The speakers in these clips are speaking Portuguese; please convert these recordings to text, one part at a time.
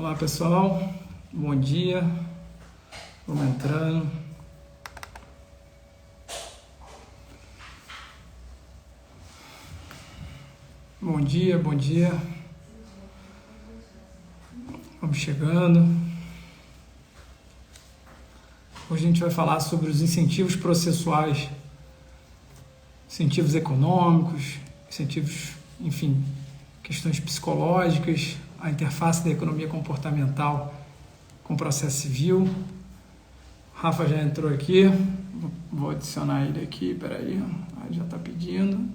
Olá pessoal, bom dia, vamos entrando. Bom dia, vamos chegando. Hoje a gente vai falar sobre os incentivos processuais, incentivos econômicos, incentivos, enfim, questões psicológicas, a interface da economia comportamental com o processo civil. Rafa já entrou aqui, vou adicionar ele aqui, peraí, já está pedindo.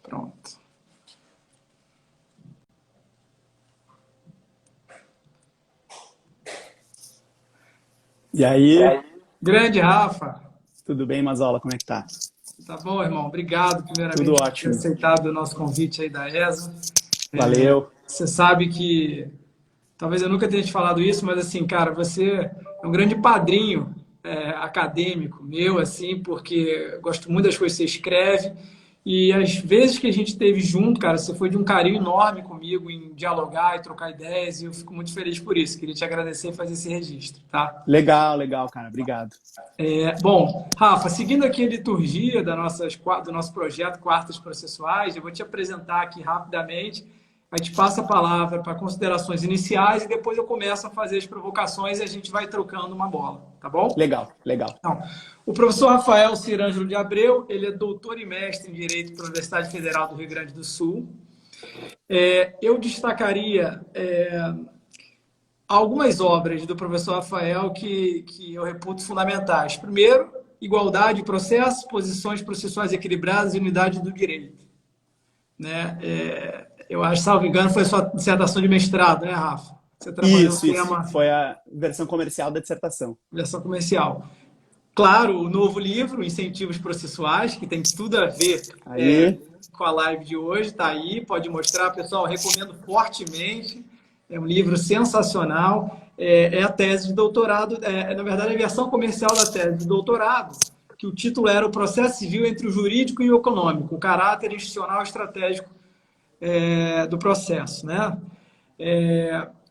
Pronto. E aí? Grande Rafa. Tudo bem, Mazola? Como é que tá? Tá bom, irmão. Obrigado, primeiramente, Tudo por ter ótimo. aceitado o nosso convite aí da ESA. Valeu. Você sabe que, talvez eu nunca tenha te falado isso, mas assim, cara, você é um grande padrinho acadêmico meu, assim, porque eu gosto muito das coisas que você escreve. E as vezes que a gente esteve junto, cara, você foi de um carinho enorme comigo em dialogar e trocar ideias, e eu fico muito feliz por isso. Queria te agradecer e fazer esse registro, tá? Legal, cara. Obrigado. Bom, Rafa, seguindo aqui a liturgia do nosso projeto Quartas Processuais, eu vou te apresentar aqui rapidamente, aí te passo a palavra para considerações iniciais e depois eu começo a fazer as provocações e a gente vai trocando uma bola, tá bom? Legal. Então, o professor Rafael Cirângelo de Abreu, ele é doutor e mestre em Direito pela Universidade Federal do Rio Grande do Sul. Eu destacaria algumas obras do professor Rafael que eu reputo fundamentais. Primeiro, Igualdade de Processos, Posições Processuais Equilibradas e Unidade do Direito. Né? Eu acho, salvo engano, foi a sua dissertação de mestrado, né, Rafa? Você trabalhou Isso. Foi a versão comercial da dissertação. Versão comercial. Claro, o novo livro, Incentivos Processuais, que tem tudo a ver com a live de hoje, está aí, pode mostrar, pessoal, recomendo fortemente. É um livro sensacional. É a tese de doutorado, na verdade, a versão comercial da tese de doutorado, que o título era O Processo Civil entre o Jurídico e o Econômico, o caráter institucional e estratégico do processo, né?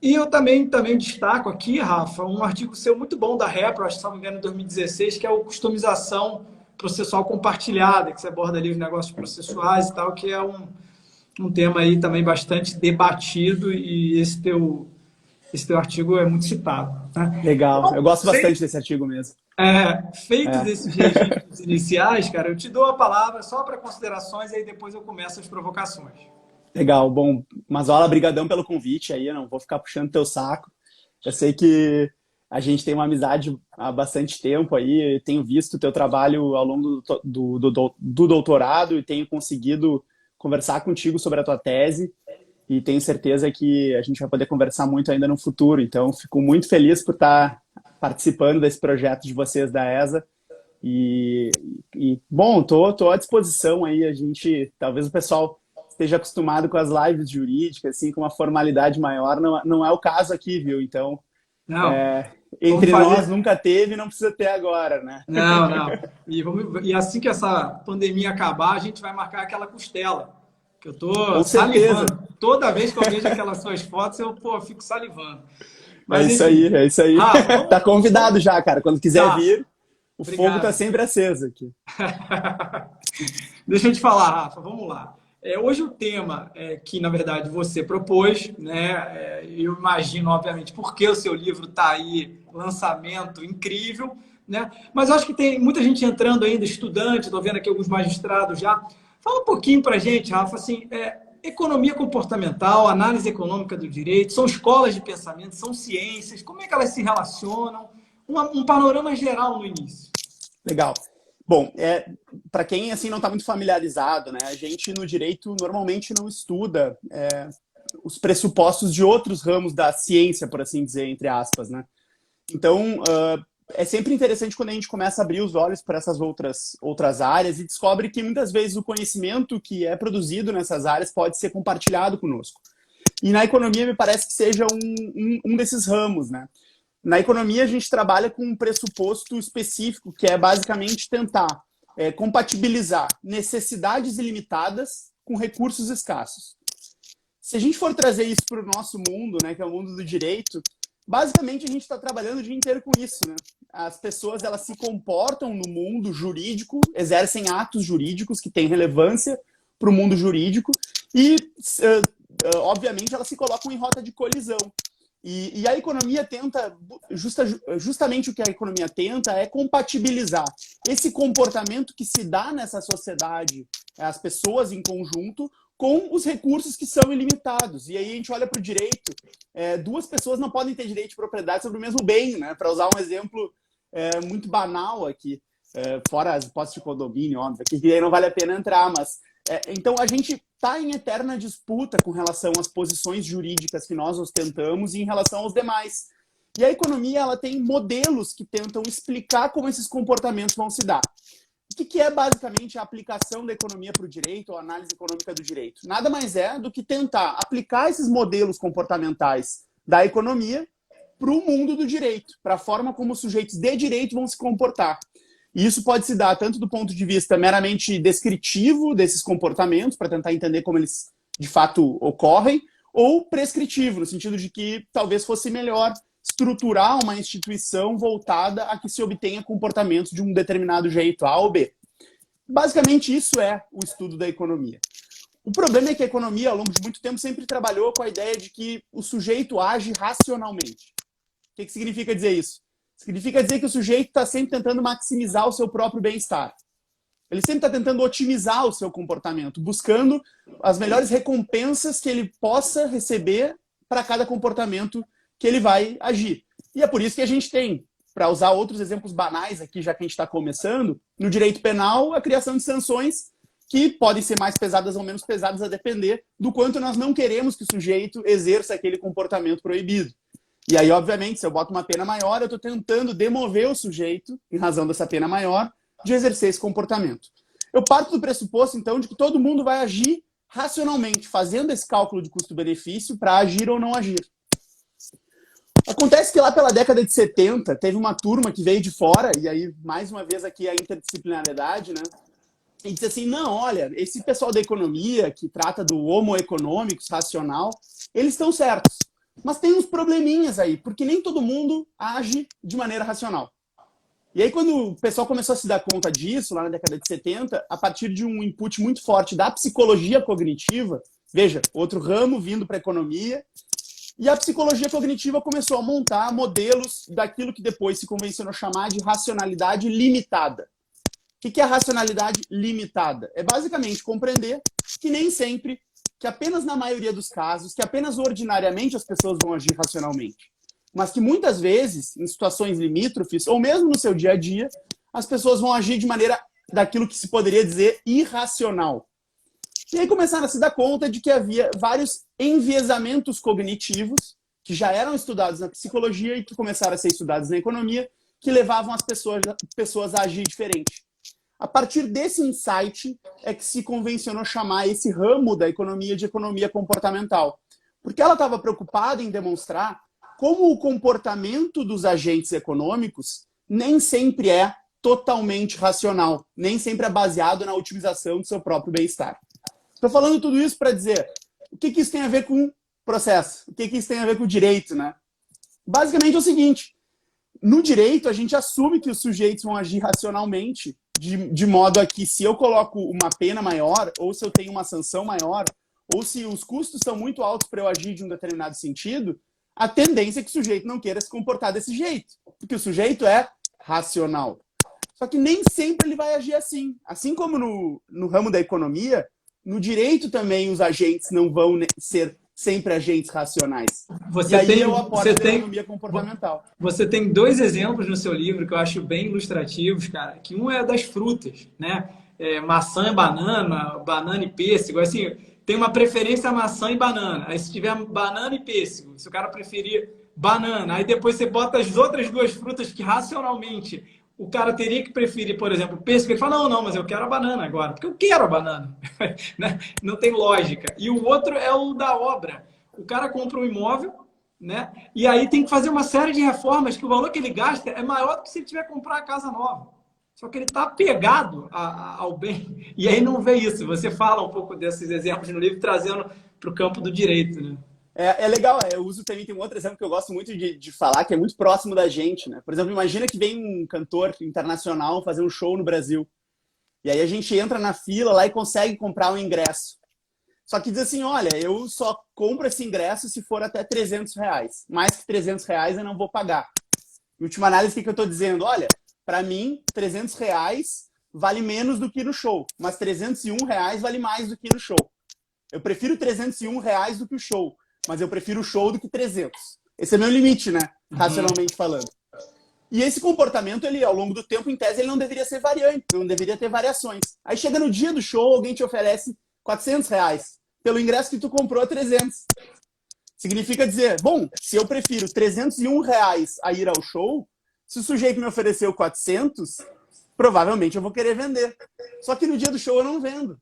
E eu também destaco aqui, Rafa, um artigo seu muito bom da Repro, acho que, se não me engano, em 2016, que é o Customização Processual Compartilhada, que você aborda ali os negócios processuais e tal, que é um tema aí também bastante debatido e esse teu artigo é muito citado. Né? Legal. Então, Eu gosto bastante desse artigo mesmo. Feitos esses registros iniciais, cara, eu te dou a palavra só para considerações e aí depois eu começo as provocações. Legal. Bom, Mazola, brigadão pelo convite aí, eu não vou ficar puxando teu saco. Eu sei que a gente tem uma amizade há bastante tempo aí, eu tenho visto o teu trabalho ao longo do doutorado e tenho conseguido conversar contigo sobre a tua tese e tenho certeza que a gente vai poder conversar muito ainda no futuro. Então, fico muito feliz por estar participando desse projeto de vocês da ESA. Bom, tô à disposição aí. A gente, talvez o pessoal esteja acostumado com as lives jurídicas, assim, com uma formalidade maior. Não é o caso aqui, viu? Então, entre nós nunca teve e não precisa ter agora, né? Não. E assim que essa pandemia acabar, a gente vai marcar aquela costela. Que eu tô salivando. Toda vez que eu vejo aquelas suas fotos, eu fico salivando. Mas, é isso aí. Tá convidado já, cara. Quando quiser vir, o fogo tá sempre aceso aqui. Deixa eu te falar, Rafa, vamos lá. Hoje o tema que, na verdade, você propôs, né? Eu imagino, obviamente, porque o seu livro está aí, lançamento incrível, né? Mas eu acho que tem muita gente entrando ainda, estudante, estou vendo aqui alguns magistrados já. Fala um pouquinho para a gente, Rafa, assim, economia comportamental, análise econômica do direito, são escolas de pensamento, são ciências, como é que elas se relacionam? Um panorama geral no início. Legal. Bom, para quem assim não está muito familiarizado, né, a gente no direito normalmente não estuda os pressupostos de outros ramos da ciência, por assim dizer, entre aspas, né? Então, é sempre interessante quando a gente começa a abrir os olhos para essas outras áreas e descobre que muitas vezes o conhecimento que é produzido nessas áreas pode ser compartilhado conosco. E na economia me parece que seja um desses ramos, né? Na economia a gente trabalha com um pressuposto específico que é basicamente tentar compatibilizar necessidades ilimitadas com recursos escassos. se a gente for trazer isso para o nosso mundo, né, que é o mundo do direito, basicamente a gente está trabalhando o dia inteiro com isso, né? As pessoas, elas se comportam no mundo jurídico, exercem atos jurídicos que têm relevância para o mundo jurídico e, obviamente, elas se colocam em rota de colisão. E a economia tenta, justamente o que a economia tenta é compatibilizar esse comportamento que se dá nessa sociedade, as pessoas em conjunto, com os recursos que são ilimitados. E aí a gente olha para o direito, duas pessoas não podem ter direito de propriedade sobre o mesmo bem, né? Para usar um exemplo muito banal aqui, fora as posses de condomínio, óbvio, que aí não vale a pena entrar, mas... então a gente está em eterna disputa com relação às posições jurídicas que nós ostentamos e em relação aos demais. E a economia, ela tem modelos que tentam explicar como esses comportamentos vão se dar. O que é basicamente a aplicação da economia para o direito, ou a análise econômica do direito? Nada mais é do que tentar aplicar esses modelos comportamentais da economia para o mundo do direito, para a forma como os sujeitos de direito vão se comportar. E isso pode se dar tanto do ponto de vista meramente descritivo desses comportamentos, para tentar entender como eles de fato ocorrem, ou prescritivo, no sentido de que talvez fosse melhor estruturar uma instituição voltada a que se obtenha comportamentos de um determinado jeito, A ou B. Basicamente, isso é o estudo da economia. O problema é que a economia, ao longo de muito tempo, sempre trabalhou com a ideia de que o sujeito age racionalmente. O que significa dizer isso? Significa dizer que o sujeito está sempre tentando maximizar o seu próprio bem-estar. Ele sempre está tentando otimizar o seu comportamento, buscando as melhores recompensas que ele possa receber para cada comportamento que ele vai agir. E é por isso que a gente tem, para usar outros exemplos banais aqui, já que a gente está começando, no direito penal, a criação de sanções que podem ser mais pesadas ou menos pesadas a depender do quanto nós não queremos que o sujeito exerça aquele comportamento proibido. E aí, obviamente, se eu boto uma pena maior, eu estou tentando demover o sujeito, em razão dessa pena maior, de exercer esse comportamento. Eu parto do pressuposto, então, de que todo mundo vai agir racionalmente, fazendo esse cálculo de custo-benefício para agir ou não agir. Acontece que lá pela década de 70, teve uma turma que veio de fora, e aí, mais uma vez aqui, a interdisciplinariedade, né? E disse assim, não, olha, esse pessoal da economia, que trata do homo economicus, racional, eles estão certos. Mas tem uns probleminhas aí, porque nem todo mundo age de maneira racional. E aí, quando o pessoal começou a se dar conta disso, lá na década de 70, a partir de um input muito forte da psicologia cognitiva, veja, outro ramo vindo para a economia, e a psicologia cognitiva começou a montar modelos daquilo que depois se convencionou chamar de racionalidade limitada. O que é a racionalidade limitada? É basicamente compreender que nem sempre, que apenas na maioria dos casos, que apenas ordinariamente as pessoas vão agir racionalmente. Mas que muitas vezes, em situações limítrofes, ou mesmo no seu dia a dia, as pessoas vão agir de maneira daquilo que se poderia dizer irracional. E aí começaram a se dar conta de que havia vários enviesamentos cognitivos que já eram estudados na psicologia e que começaram a ser estudados na economia, que levavam as pessoas a agir diferente. A partir desse insight é que se convencionou chamar esse ramo da economia de economia comportamental. Porque ela estava preocupada em demonstrar como o comportamento dos agentes econômicos nem sempre é totalmente racional, nem sempre é baseado na otimização do seu próprio bem-estar. Estou falando tudo isso para dizer o que isso tem a ver com processo, o que isso tem a ver com o direito, né? Basicamente é o seguinte, no direito a gente assume que os sujeitos vão agir racionalmente, de modo a que se eu coloco uma pena maior, ou se eu tenho uma sanção maior, ou se os custos são muito altos para eu agir de um determinado sentido, a tendência é que o sujeito não queira se comportar desse jeito, porque o sujeito é racional. Só que nem sempre ele vai agir assim. Assim como no ramo da economia, no direito também os agentes não vão ser sempre agentes racionais. Você e aí tem, eu aporto da economia comportamental. Você tem dois exemplos no seu livro que eu acho bem ilustrativos, cara. Que um é das frutas, né? Maçã e banana, banana e pêssego. Assim, tem uma preferência maçã e banana. Aí se tiver banana e pêssego, se o cara preferir banana, aí depois você bota as outras duas frutas que racionalmente o cara teria que preferir, por exemplo, pêssego. Ele fala, não, mas eu quero a banana agora, porque eu quero a banana. Não tem lógica. E o outro é o da obra. O cara compra um imóvel, né? E aí tem que fazer uma série de reformas que o valor que ele gasta é maior do que se ele tiver que comprar a casa nova. Só que ele está apegado ao bem. E aí não vê isso. Você fala um pouco desses exemplos no livro, trazendo o campo do direito, né? É legal, eu uso também, tem um outro exemplo que eu gosto muito de falar, que é muito próximo da gente, né? Por exemplo, imagina que vem um cantor internacional fazer um show no Brasil. E aí a gente entra na fila lá e consegue comprar um ingresso. Só que diz assim, olha, eu só compro esse ingresso se for até R$ 300. Mais que R$ 300 eu não vou pagar. Em última análise, o que eu estou dizendo? Olha, para mim, R$ 300 vale menos do que no show, mas R$ 301 vale mais do que no show. Eu prefiro R$ 301 do que o show, mas eu prefiro o show do que 300. Esse é meu limite, né? Racionalmente falando. E esse comportamento, ele, ao longo do tempo, em tese, ele não deveria ser variante, não deveria ter variações. Aí chega no dia do show, alguém te oferece R$ 400 pelo ingresso que tu comprou a 300. Significa dizer, bom, se eu prefiro R$ 301 a ir ao show, se o sujeito me ofereceu 400, provavelmente eu vou querer vender. Só que no dia do show eu não vendo.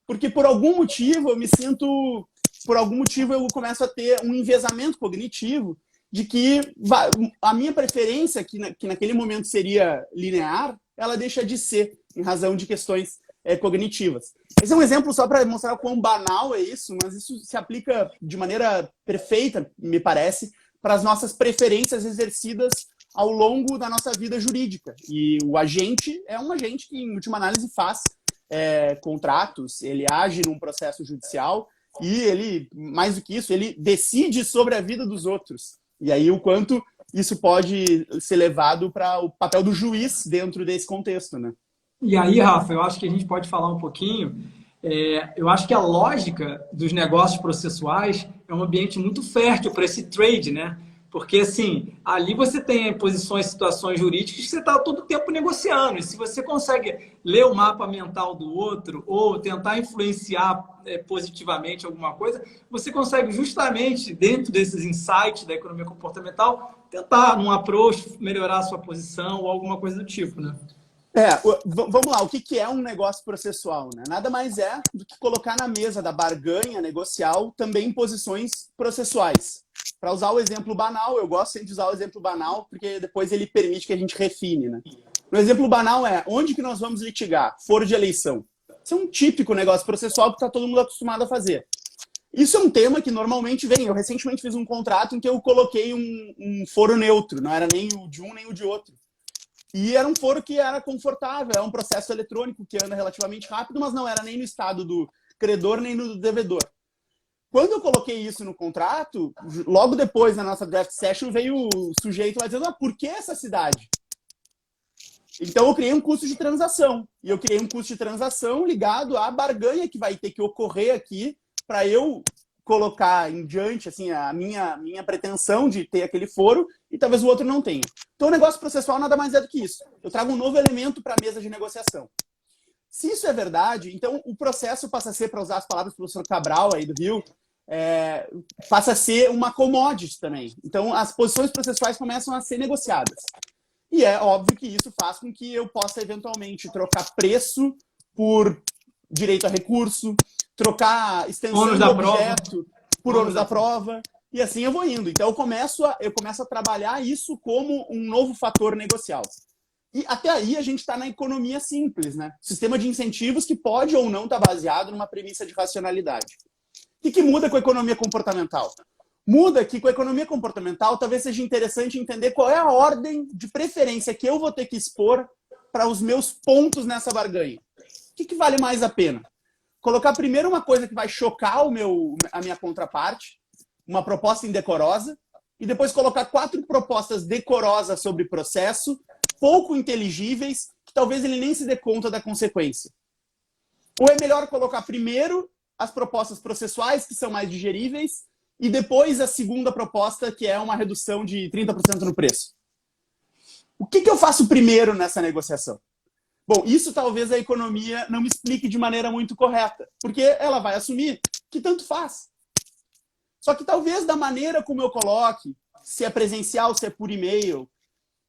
Porque por algum motivo eu me sinto... Por algum motivo eu começo a ter um enviesamento cognitivo de que a minha preferência, que naquele momento seria linear, ela deixa de ser, em razão de questões cognitivas. Esse é um exemplo só para mostrar o quão banal é isso, mas isso se aplica de maneira perfeita, me parece, para as nossas preferências exercidas ao longo da nossa vida jurídica. E o agente é um agente que, em última análise, faz contratos, ele age num processo judicial e ele, mais do que isso, ele decide sobre a vida dos outros. E aí o quanto isso pode ser levado para o papel do juiz dentro desse contexto, né? E aí, Rafa, eu acho que a gente pode falar um pouquinho. Eu acho que a lógica dos negócios processuais é um ambiente muito fértil para esse trade, né? Porque, assim, ali você tem posições, situações jurídicas que você está todo o tempo negociando. E se você consegue ler o mapa mental do outro ou tentar influenciar positivamente alguma coisa, você consegue justamente, dentro desses insights da economia comportamental, tentar, num approach, melhorar a sua posição ou alguma coisa do tipo, né? Vamos lá, o que é um negócio processual, né? Nada mais é do que colocar na mesa da barganha negocial também posições processuais. Para usar o exemplo banal, eu gosto sempre de usar o exemplo banal, porque depois ele permite que a gente refine, né? O exemplo banal é, onde que nós vamos litigar? Foro de eleição. Isso é um típico negócio processual que está todo mundo acostumado a fazer. Isso é um tema que normalmente vem. Eu recentemente fiz um contrato em que eu coloquei um foro neutro, não era nem o de um nem o de outro. E era um foro que era confortável, é um processo eletrônico que anda relativamente rápido, mas não era nem no estado do credor nem no do devedor. Quando eu coloquei isso no contrato, logo depois na nossa draft session veio o sujeito lá dizendo, por que essa cidade? Então eu criei um custo de transação. E eu criei um custo de transação ligado à barganha que vai ter que ocorrer aqui para eu colocar em diante assim, a minha pretensão de ter aquele foro e talvez o outro não tenha. Então o negócio processual nada mais é do que isso. Eu trago um novo elemento para a mesa de negociação. Se isso é verdade, então o processo passa a ser, para usar as palavras do professor Cabral aí do Rio, passa a ser uma commodity também. Então as posições processuais começam a ser negociadas. E é óbvio que isso faz com que eu possa eventualmente trocar preço por direito a recurso, trocar extensão do objeto por ônus da prova, e assim eu vou indo. Então eu começo a trabalhar isso como um novo fator negocial. E até aí a gente está na economia simples, né? Sistema de incentivos que pode ou não estar baseado numa premissa de racionalidade. O que muda com a economia comportamental? Muda que com a economia comportamental talvez seja interessante entender qual é a ordem de preferência que eu vou ter que expor para os meus pontos nessa barganha. O que vale mais a pena? Colocar primeiro uma coisa que vai chocar a minha contraparte, uma proposta indecorosa, e depois colocar 4 propostas decorosas sobre processo, pouco inteligíveis, que talvez ele nem se dê conta da consequência. Ou é melhor colocar primeiro as propostas processuais, que são mais digeríveis, e depois a segunda proposta, que é uma redução de 30% no preço. O que eu faço primeiro nessa negociação? Bom, isso talvez a economia não me explique de maneira muito correta, porque ela vai assumir que tanto faz. Só que talvez da maneira como eu coloque, se é presencial, se é por e-mail,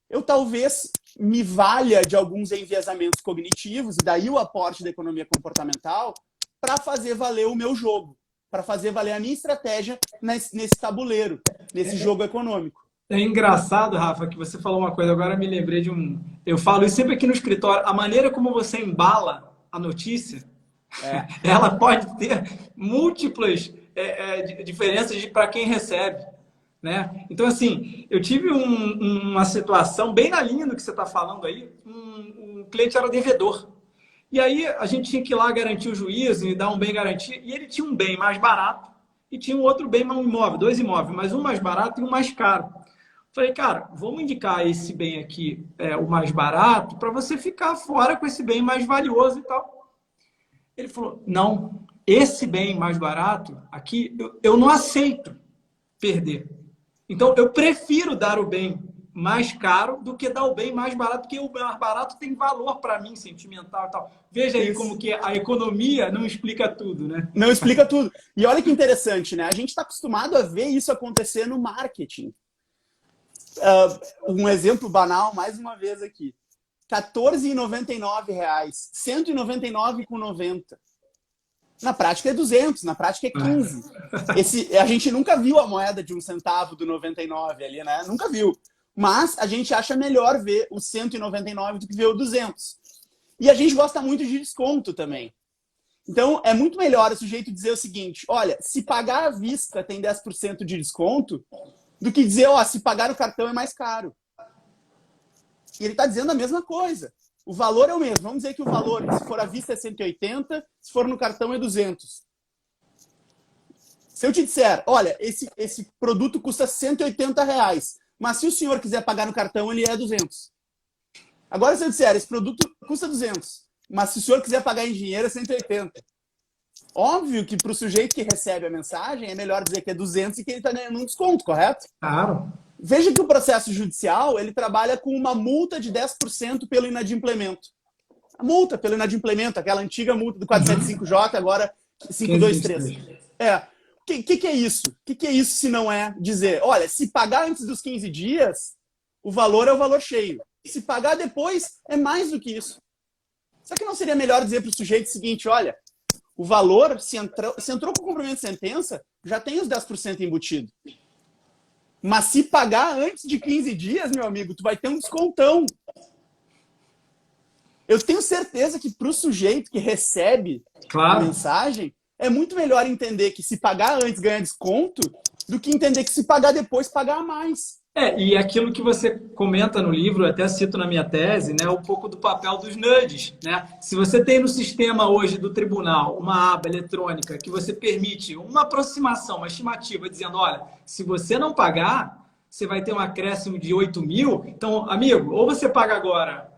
eu talvez me valha de alguns enviesamentos cognitivos, e daí o aporte da economia comportamental, para fazer valer o meu jogo, para fazer valer a minha estratégia nesse tabuleiro, nesse jogo econômico. É engraçado, Rafa, que você falou uma coisa, agora eu me lembrei de um... Eu falo isso sempre aqui no escritório, a maneira como você embala a notícia, ela pode ter múltiplas diferenças para quem recebe. Né? Então, assim, eu tive uma situação bem na linha do que você está falando aí. Um cliente era devedor. E aí a gente tinha que ir lá garantir o juízo e dar um bem garantido. E ele tinha um bem mais barato e tinha um outro bem, um imóvel, dois imóveis, mas um mais barato e um mais caro. Falei, cara, vamos indicar esse bem aqui, o mais barato, para você ficar fora com esse bem mais valioso e tal. Ele falou, não, esse bem mais barato aqui, eu não aceito perder. Então, eu prefiro dar o bem mais caro do que dar o bem mais barato, porque o mais barato tem valor para mim, sentimental e tal. Veja aí como que a economia não explica tudo, né? Não explica tudo. E olha que interessante, né? A gente está acostumado a ver isso acontecer no marketing. Um exemplo banal, mais uma vez aqui. R$14,99, R$199,90. Na prática é 200, na prática é 15. A gente nunca viu a moeda de 1 centavo do 99 ali, né? Nunca viu. Mas a gente acha melhor ver o 199 do que ver o 200. E a gente gosta muito de desconto também. Então, é muito melhor o sujeito dizer o seguinte, olha, se pagar à vista tem 10% de desconto, do que dizer, ó, se pagar no cartão é mais caro. E ele está dizendo a mesma coisa. O valor é o mesmo. Vamos dizer que o valor, se for à vista, é 180, se for no cartão é 200. Se eu te disser, olha, esse produto custa R$180, mas se o senhor quiser pagar no cartão, ele é 200. Agora, se eu disser, esse produto custa 200, mas se o senhor quiser pagar em dinheiro, é 180. Óbvio que para o sujeito que recebe a mensagem, é melhor dizer que é 200 e que ele está ganhando um desconto, correto? Claro. Veja que o processo judicial, ele trabalha com uma multa de 10% pelo inadimplemento. A multa pelo inadimplemento, aquela antiga multa do 475J, agora 523. O que é isso? O que é isso se não é dizer, olha, se pagar antes dos 15 dias, o valor é o valor cheio. Se pagar depois, é mais do que isso. Será que não seria melhor dizer para o sujeito o seguinte, olha, o valor, se entrou com o cumprimento de sentença, já tem os 10% embutido. Mas se pagar antes de 15 dias, meu amigo, tu vai ter um descontão. Eu tenho certeza que para o sujeito que recebe a mensagem, é muito melhor entender que se pagar antes ganha desconto do que entender que se pagar depois pagar mais. E aquilo que você comenta no livro, eu até cito na minha tese, né, um pouco do papel dos nudges, né? Se você tem no sistema hoje do tribunal uma aba eletrônica que você permite uma aproximação, uma estimativa, dizendo, olha, se você não pagar, você vai ter um acréscimo de 8 mil. Então, amigo, ou você paga agora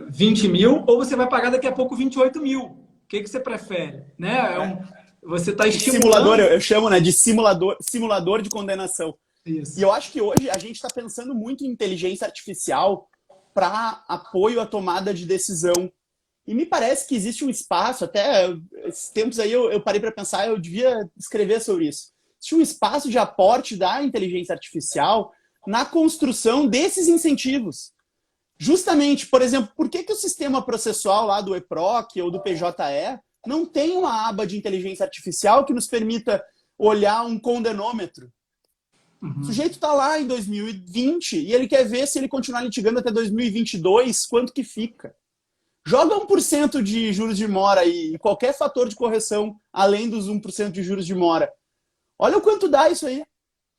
20 mil, ou você vai pagar daqui a pouco 28 mil. O que você prefere? Né? Você está estimulando... Simulador, eu chamo, né, de simulador de condenação. Isso. E eu acho que hoje a gente está pensando muito em inteligência artificial para apoio à tomada de decisão. E me parece que existe um espaço, até esses tempos aí eu parei para pensar, eu devia escrever sobre isso. Existe um espaço de aporte da inteligência artificial na construção desses incentivos. Justamente, por exemplo, por que o sistema processual lá do EPROC ou do PJE não tem uma aba de inteligência artificial que nos permita olhar um condenômetro? O sujeito está lá em 2020 e ele quer ver se ele continuar litigando até 2022, quanto que fica. Joga 1% de juros de mora e qualquer fator de correção além dos 1% de juros de mora. Olha o quanto dá isso aí.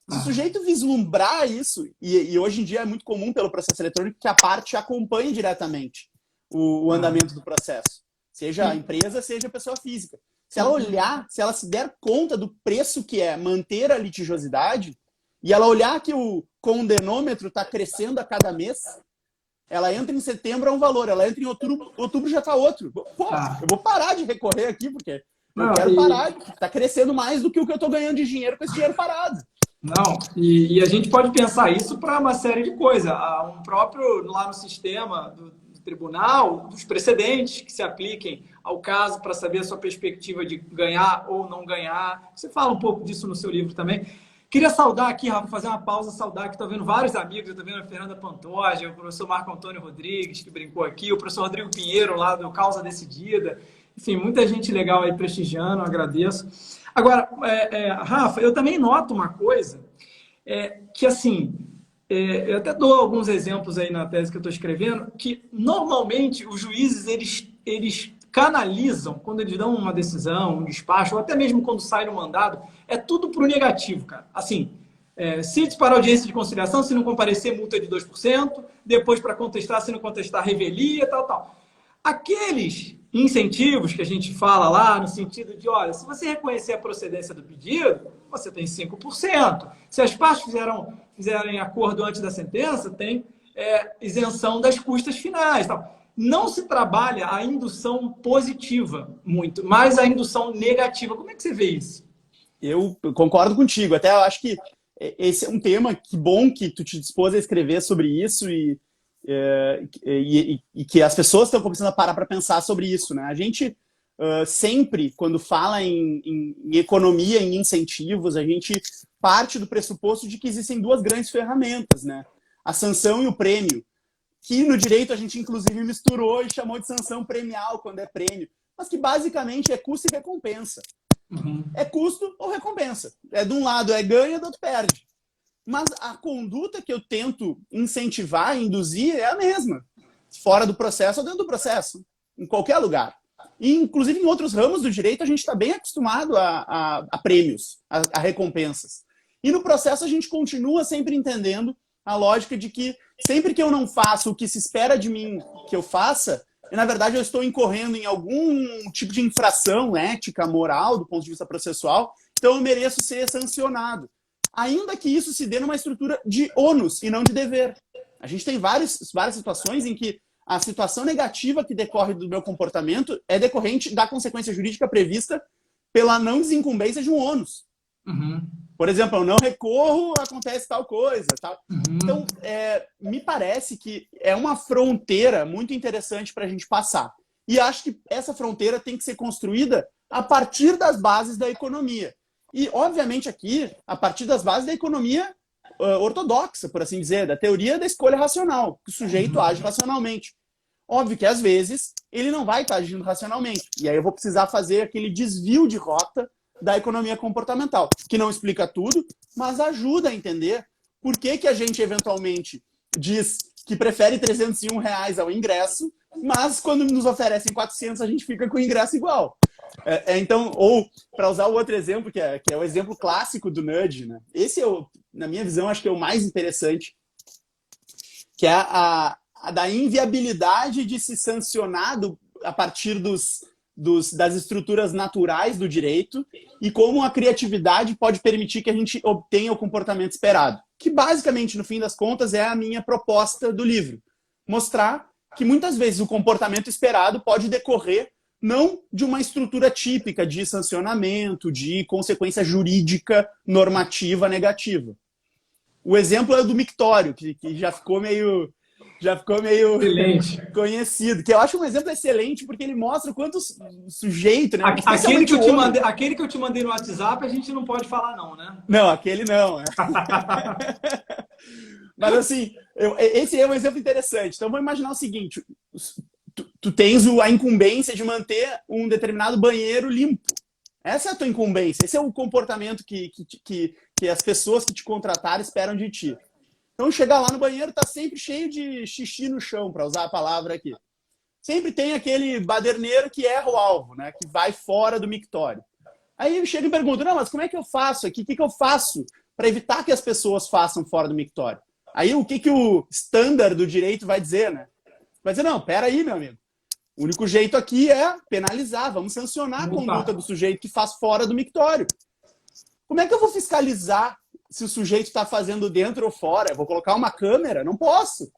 Se o sujeito vislumbrar isso, e hoje em dia é muito comum pelo processo eletrônico que a parte acompanhe diretamente o andamento do processo. Seja a empresa, seja a pessoa física. Se ela olhar, se ela se der conta do preço que é manter a litigiosidade, e ela olhar que o condenômetro está crescendo a cada mês, ela entra em setembro é um valor, ela entra em outubro já está outro. Pô, eu vou parar de recorrer aqui, porque eu quero parar, está crescendo mais do que o que eu estou ganhando de dinheiro com esse dinheiro parado. Não, e a gente pode pensar isso para uma série de coisas. Um próprio, lá no sistema do tribunal, dos precedentes que se apliquem ao caso para saber a sua perspectiva de ganhar ou não ganhar. Você fala um pouco disso no seu livro também. Queria saudar aqui, Rafa, fazer uma pausa, saudar que estou vendo vários amigos, estou vendo a Fernanda Pantoja, o professor Marco Antônio Rodrigues, que brincou aqui, o professor Rodrigo Pinheiro, lá do Causa Decidida. Enfim, muita gente legal aí prestigiando, agradeço. Agora, Rafa, eu também noto uma coisa, que assim, eu até dou alguns exemplos aí na tese que eu estou escrevendo, que normalmente os juízes, eles canalizam, quando eles dão uma decisão, um despacho, ou até mesmo quando sai no mandado, é tudo para o negativo, cara. Assim, se disparar audiência de conciliação, se não comparecer, multa de 2%, depois para contestar, se não contestar, revelia, tal, tal. Aqueles incentivos que a gente fala lá, no sentido de, olha, se você reconhecer a procedência do pedido, você tem 5%. Se as partes fizerem acordo antes da sentença, tem isenção das custas finais. Tal. Não se trabalha a indução positiva muito, mas a indução negativa. Como é que você vê isso? Eu concordo contigo. Até eu acho que esse é um tema que bom que tu te dispôs a escrever sobre isso e que as pessoas estão começando a parar para pensar sobre isso, né? A gente sempre, quando fala em economia, em incentivos, a gente parte do pressuposto de que existem duas grandes ferramentas, né? A sanção e o prêmio, que no direito a gente inclusive misturou e chamou de sanção premial quando é prêmio, mas que basicamente é custo e recompensa. Uhum. É custo ou recompensa. De um lado é ganha, do outro perde. Mas a conduta que eu tento incentivar, induzir, é a mesma. Fora do processo ou dentro do processo. Em qualquer lugar. E, inclusive, em outros ramos do direito, a gente está bem acostumado a prêmios, a recompensas. E no processo, a gente continua sempre entendendo a lógica de que sempre que eu não faço o que se espera de mim que eu faça, na verdade, eu estou incorrendo em algum tipo de infração ética, moral, do ponto de vista processual, então eu mereço ser sancionado. Ainda que isso se dê numa estrutura de ônus e não de dever. A gente tem várias situações em que a situação negativa que decorre do meu comportamento é decorrente da consequência jurídica prevista pela não desincumbência de um ônus. Uhum. Por exemplo, eu não recorro, acontece tal coisa. Tal. Uhum. Então, me parece que é uma fronteira muito interessante para a gente passar. E acho que essa fronteira tem que ser construída a partir das bases da economia. E, obviamente, aqui, a partir das bases da economia ortodoxa, por assim dizer, da teoria da escolha racional, que o sujeito age racionalmente. Óbvio que, às vezes, ele não vai estar agindo racionalmente. E aí eu vou precisar fazer aquele desvio de rota da economia comportamental, que não explica tudo, mas ajuda a entender por que a gente, eventualmente, diz que prefere R$301 ao ingresso, mas quando nos oferecem 400, a gente fica com o ingresso igual. Então, ou, para usar o outro exemplo, que é o exemplo clássico do nudge, né? Esse, na minha visão, acho que é o mais interessante, que é a da inviabilidade de se sancionar a partir das estruturas naturais do direito e como a criatividade pode permitir que a gente obtenha o comportamento esperado. Que, basicamente, no fim das contas, é a minha proposta do livro. Mostrar que, muitas vezes, o comportamento esperado pode decorrer não de uma estrutura típica de sancionamento, de consequência jurídica normativa negativa. O exemplo é o do mictório, que já ficou meio conhecido, que eu acho um exemplo excelente porque ele mostra o quanto o sujeito, né? Aquele que eu te mandei no WhatsApp, a gente não pode falar não, né? Não, aquele não. Mas assim, esse é um exemplo interessante. Então vamos imaginar o seguinte: tu tens a incumbência de manter um determinado banheiro limpo. Essa é a tua incumbência, esse é o comportamento que as pessoas que te contrataram esperam de ti. Então, chegar lá no banheiro, tá sempre cheio de xixi no chão, para usar a palavra aqui. Sempre tem aquele baderneiro que erra o alvo, né? Que vai fora do mictório. Aí ele chega e pergunta, não, mas como é que eu faço aqui? O que eu faço para evitar que as pessoas façam fora do mictório? Aí o que o standard do direito vai dizer, né? Vai dizer, não, peraí, meu amigo. O único jeito aqui é penalizar, vamos sancionar a conduta do sujeito que faz fora do mictório. Como é que eu vou fiscalizar se o sujeito está fazendo dentro ou fora? Eu vou colocar uma câmera? Não posso.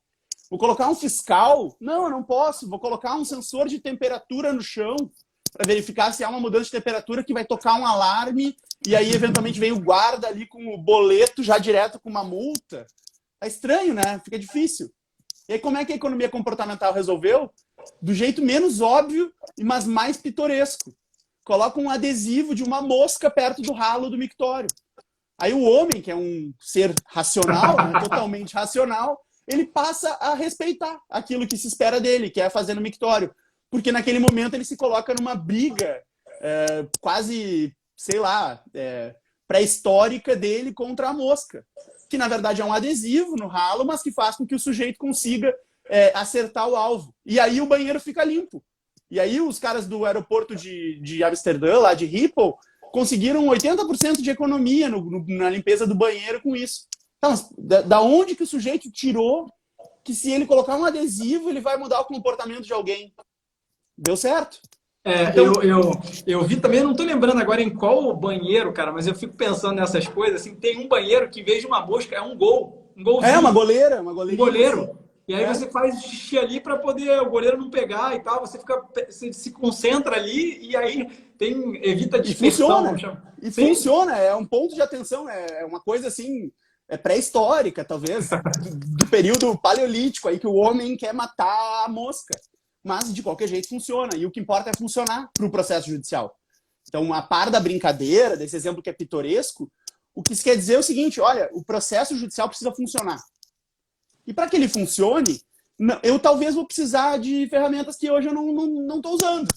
Vou colocar um fiscal? Não, eu não posso. Vou colocar um sensor de temperatura no chão para verificar se há uma mudança de temperatura que vai tocar um alarme e aí eventualmente vem o guarda ali com o boleto já direto com uma multa. É estranho, né? Fica difícil. E aí como é que a economia comportamental resolveu? Do jeito menos óbvio, mas mais pitoresco. Coloca um adesivo de uma mosca perto do ralo do mictório. Aí o homem, que é um ser racional, né, totalmente racional, ele passa a respeitar aquilo que se espera dele, que é fazer no mictório. Porque naquele momento ele se coloca numa briga quase, sei lá, pré-histórica dele contra a mosca. Que na verdade é um adesivo no ralo, mas que faz com que o sujeito consiga acertar o alvo. E aí o banheiro fica limpo. E aí os caras do aeroporto de Amsterdã, lá de Schiphol, conseguiram 80% de economia na limpeza do banheiro com isso. Então, da onde que o sujeito tirou que se ele colocar um adesivo, ele vai mudar o comportamento de alguém? Deu certo. Então... eu vi também, não estou lembrando agora em qual banheiro, cara, mas eu fico pensando nessas coisas, assim, tem um banheiro que, em vez de uma mosca, é um golzinho. Uma goleira. Um goleiro. E aí você faz xixi ali para poder o goleiro não pegar e tal. Você se concentra ali e aí evita dispersão. E funciona. É um ponto de atenção. É uma coisa assim, pré-histórica, talvez, do período paleolítico, aí que o homem quer matar a mosca. Mas, de qualquer jeito, funciona. E o que importa é funcionar para o processo judicial. Então, a par da brincadeira, desse exemplo que é pitoresco, o que isso quer dizer é o seguinte, olha, o processo judicial precisa funcionar. E para que ele funcione, eu talvez vou precisar de ferramentas que hoje eu não estou usando.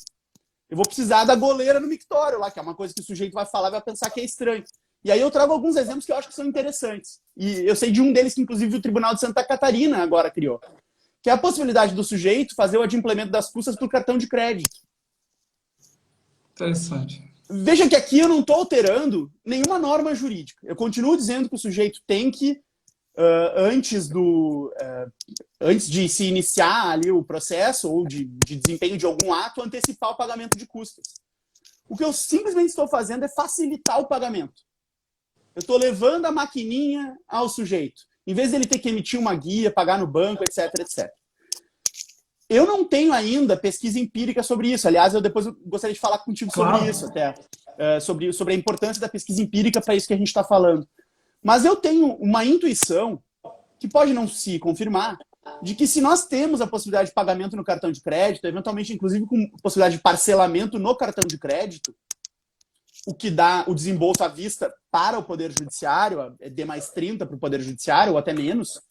Eu vou precisar da goleira no mictório lá, que é uma coisa que o sujeito vai falar e vai pensar que é estranho. E aí eu trago alguns exemplos que eu acho que são interessantes. E eu sei de um deles que, inclusive, o Tribunal de Santa Catarina agora criou, que é a possibilidade do sujeito fazer o adimplemento das custas por cartão de crédito. Interessante. Veja que aqui eu não estou alterando nenhuma norma jurídica. Eu continuo dizendo que o sujeito tem que, antes de se iniciar ali o processo ou de desempenho de algum ato, antecipar o pagamento de custas. O que eu simplesmente estou fazendo é facilitar o pagamento. Eu estou levando a maquininha ao sujeito. Em vez dele ter que emitir uma guia, pagar no banco, etc, etc. Eu não tenho ainda pesquisa empírica sobre isso. Aliás, eu depois gostaria de falar contigo sobre isso até. Sobre a importância da pesquisa empírica para isso que a gente está falando. Mas eu tenho uma intuição, que pode não se confirmar, de que se nós temos a possibilidade de pagamento no cartão de crédito, eventualmente inclusive com possibilidade de parcelamento no cartão de crédito, o que dá o desembolso à vista para o Poder Judiciário, é D mais 30 para o Poder Judiciário, ou até menos,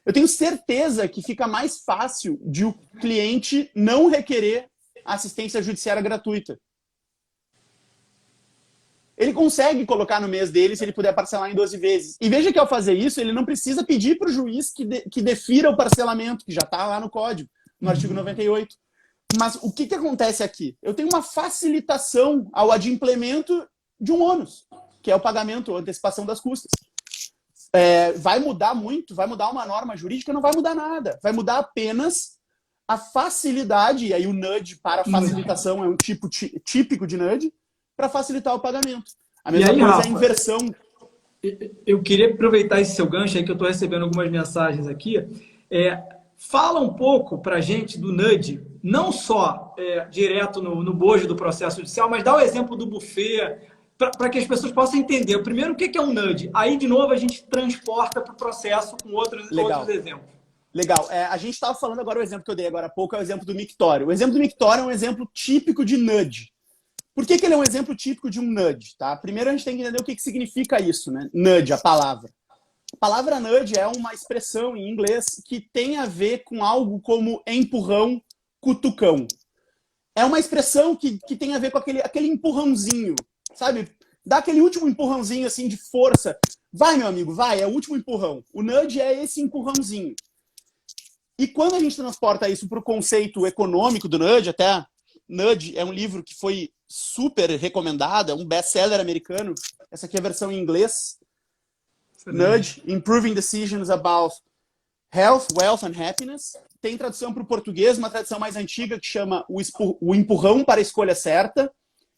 eu tenho certeza que fica mais fácil de o cliente não requerer assistência judiciária gratuita. Ele consegue colocar no mês dele se ele puder parcelar em 12 vezes. E veja que ao fazer isso, ele não precisa pedir para o juiz que defira o parcelamento, que já está lá no código, no artigo 98. Mas o que acontece aqui? Eu tenho uma facilitação ao adimplemento de um ônus, que é o pagamento, a antecipação das custas. Vai mudar muito? Vai mudar uma norma jurídica? Não vai mudar nada. Vai mudar apenas a facilidade, e aí o nudge para facilitação é um tipo típico de nudge, para facilitar o pagamento. A mesma coisa Rafa, é a inversão. Eu queria aproveitar esse seu gancho aí, que eu estou recebendo algumas mensagens aqui. Fala um pouco para a gente do nudge, não só direto no bojo do processo judicial, mas dá o exemplo do buffet, para que as pessoas possam entender. Primeiro, o que é um nudge? Aí, de novo, a gente transporta para o processo com outros exemplos. Legal. A gente estava falando agora, o exemplo que eu dei agora há pouco é o exemplo do mictório. O exemplo do mictório é um exemplo típico de nudge. Por que ele é um exemplo típico de um nudge? Tá? Primeiro, a gente tem que entender o que significa isso, né? Nudge, a palavra. A palavra nudge é uma expressão em inglês que tem a ver com algo como empurrão, cutucão. É uma expressão que tem a ver com aquele empurrãozinho, sabe? Dá aquele último empurrãozinho assim de força. Vai, meu amigo, vai, é o último empurrão. O nudge é esse empurrãozinho. E quando a gente transporta isso para o conceito econômico do nudge, até Nudge é um livro que foi super recomendado, é um best-seller americano. Essa aqui é a versão em inglês. Nudge, Improving Decisions About Health, Wealth and Happiness. Tem tradução para o português, uma tradução mais antiga que chama O Empurrão para a Escolha Certa.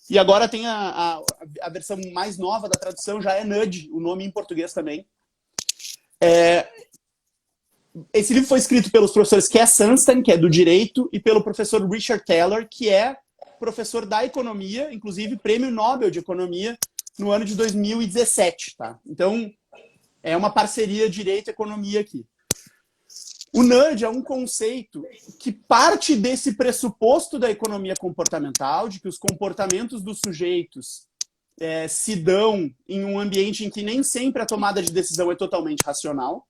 E agora tem a versão mais nova da tradução, já é Nudge, o nome em português também. Esse livro foi escrito pelos professores Cass Sunstein, que é do direito, e pelo professor Richard Thaler, que é professor da economia, inclusive prêmio Nobel de Economia no ano de 2017. Tá? Então, é uma parceria direito e economia aqui. O nudge é um conceito que parte desse pressuposto da economia comportamental, de que os comportamentos dos sujeitos se dão em um ambiente em que nem sempre a tomada de decisão é totalmente racional,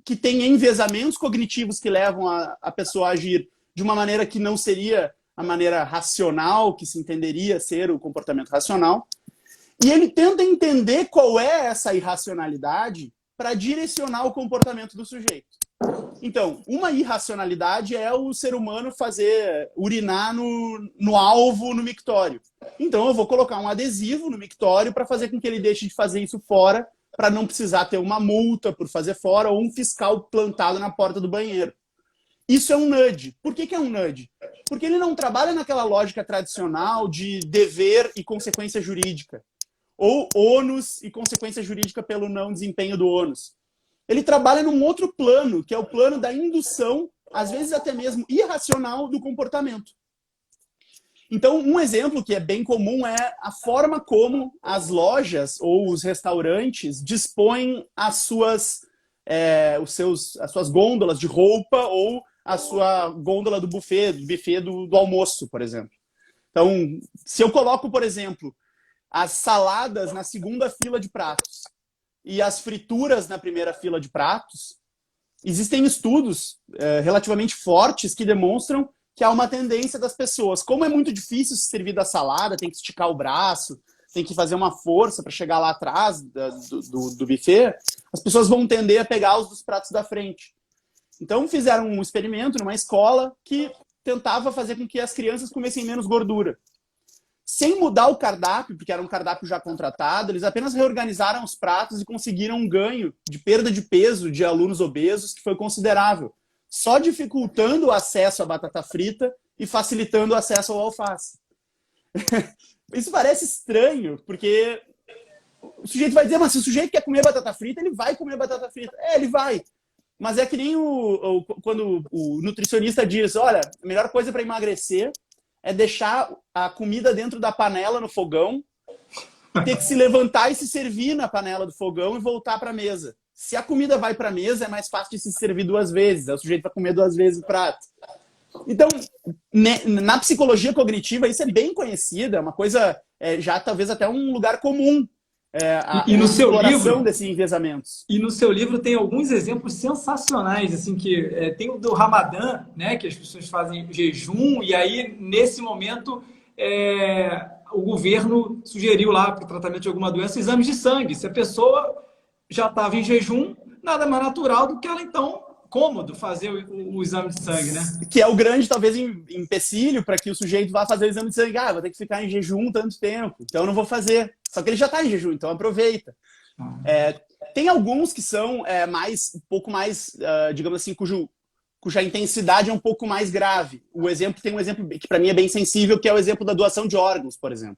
que tem enviesamentos cognitivos que levam a pessoa a agir de uma maneira que não seria a maneira racional, que se entenderia ser o comportamento racional. E ele tenta entender qual é essa irracionalidade para direcionar o comportamento do sujeito. Então, uma irracionalidade é o ser humano urinar no alvo, no mictório. Então, eu vou colocar um adesivo no mictório para fazer com que ele deixe de fazer isso fora, para não precisar ter uma multa por fazer fora ou um fiscal plantado na porta do banheiro. Isso é um nudge. Por que é um nudge? Porque ele não trabalha naquela lógica tradicional de dever e consequência jurídica, ou ônus e consequência jurídica pelo não desempenho do ônus. Ele trabalha num outro plano, que é o plano da indução, às vezes até mesmo irracional, do comportamento. Então, um exemplo que é bem comum é a forma como as lojas ou os restaurantes dispõem as suas gôndolas de roupa ou a sua gôndola do buffet do almoço, por exemplo. Então, se eu coloco, por exemplo, as saladas na segunda fila de pratos e as frituras na primeira fila de pratos, existem estudos relativamente fortes que demonstram que há uma tendência das pessoas. Como é muito difícil se servir da salada, tem que esticar o braço, tem que fazer uma força para chegar lá atrás do buffet, as pessoas vão tender a pegar os dos pratos da frente. Então fizeram um experimento numa escola que tentava fazer com que as crianças comessem menos gordura. Sem mudar o cardápio, porque era um cardápio já contratado, eles apenas reorganizaram os pratos e conseguiram um ganho de perda de peso de alunos obesos que foi considerável, só dificultando o acesso à batata frita e facilitando o acesso ao alface. Isso parece estranho, porque o sujeito vai dizer, mas se o sujeito quer comer batata frita, ele vai comer batata frita. Ele vai. Mas é que nem quando o nutricionista diz, olha, a melhor coisa para emagrecer é deixar a comida dentro da panela no fogão, ter que se levantar e se servir na panela do fogão e voltar para a mesa. Se a comida vai para a mesa, é mais fácil de se servir 2 vezes. O sujeito vai comer 2 vezes o prato. Então, na psicologia cognitiva, isso é bem conhecido, é uma coisa, já talvez até um lugar comum. E no seu livro desses enviesamentos. E no seu livro tem alguns exemplos sensacionais, assim, que tem o do Ramadã, né, que as pessoas fazem jejum, e aí, nesse momento, o governo sugeriu lá para o tratamento de alguma doença exames de sangue. Se a pessoa já estava em jejum, nada mais natural do que ela, então, cômodo fazer o exame de sangue, né? Que é o grande, talvez, empecilho para que o sujeito vá fazer o exame de sangue. Vou ter que ficar em jejum tanto tempo, então eu não vou fazer. Só que ele já está em jejum, então aproveita. Tem alguns que são um pouco mais, digamos assim, cuja intensidade é um pouco mais grave. Tem um exemplo que para mim é bem sensível, que é o exemplo da doação de órgãos, por exemplo.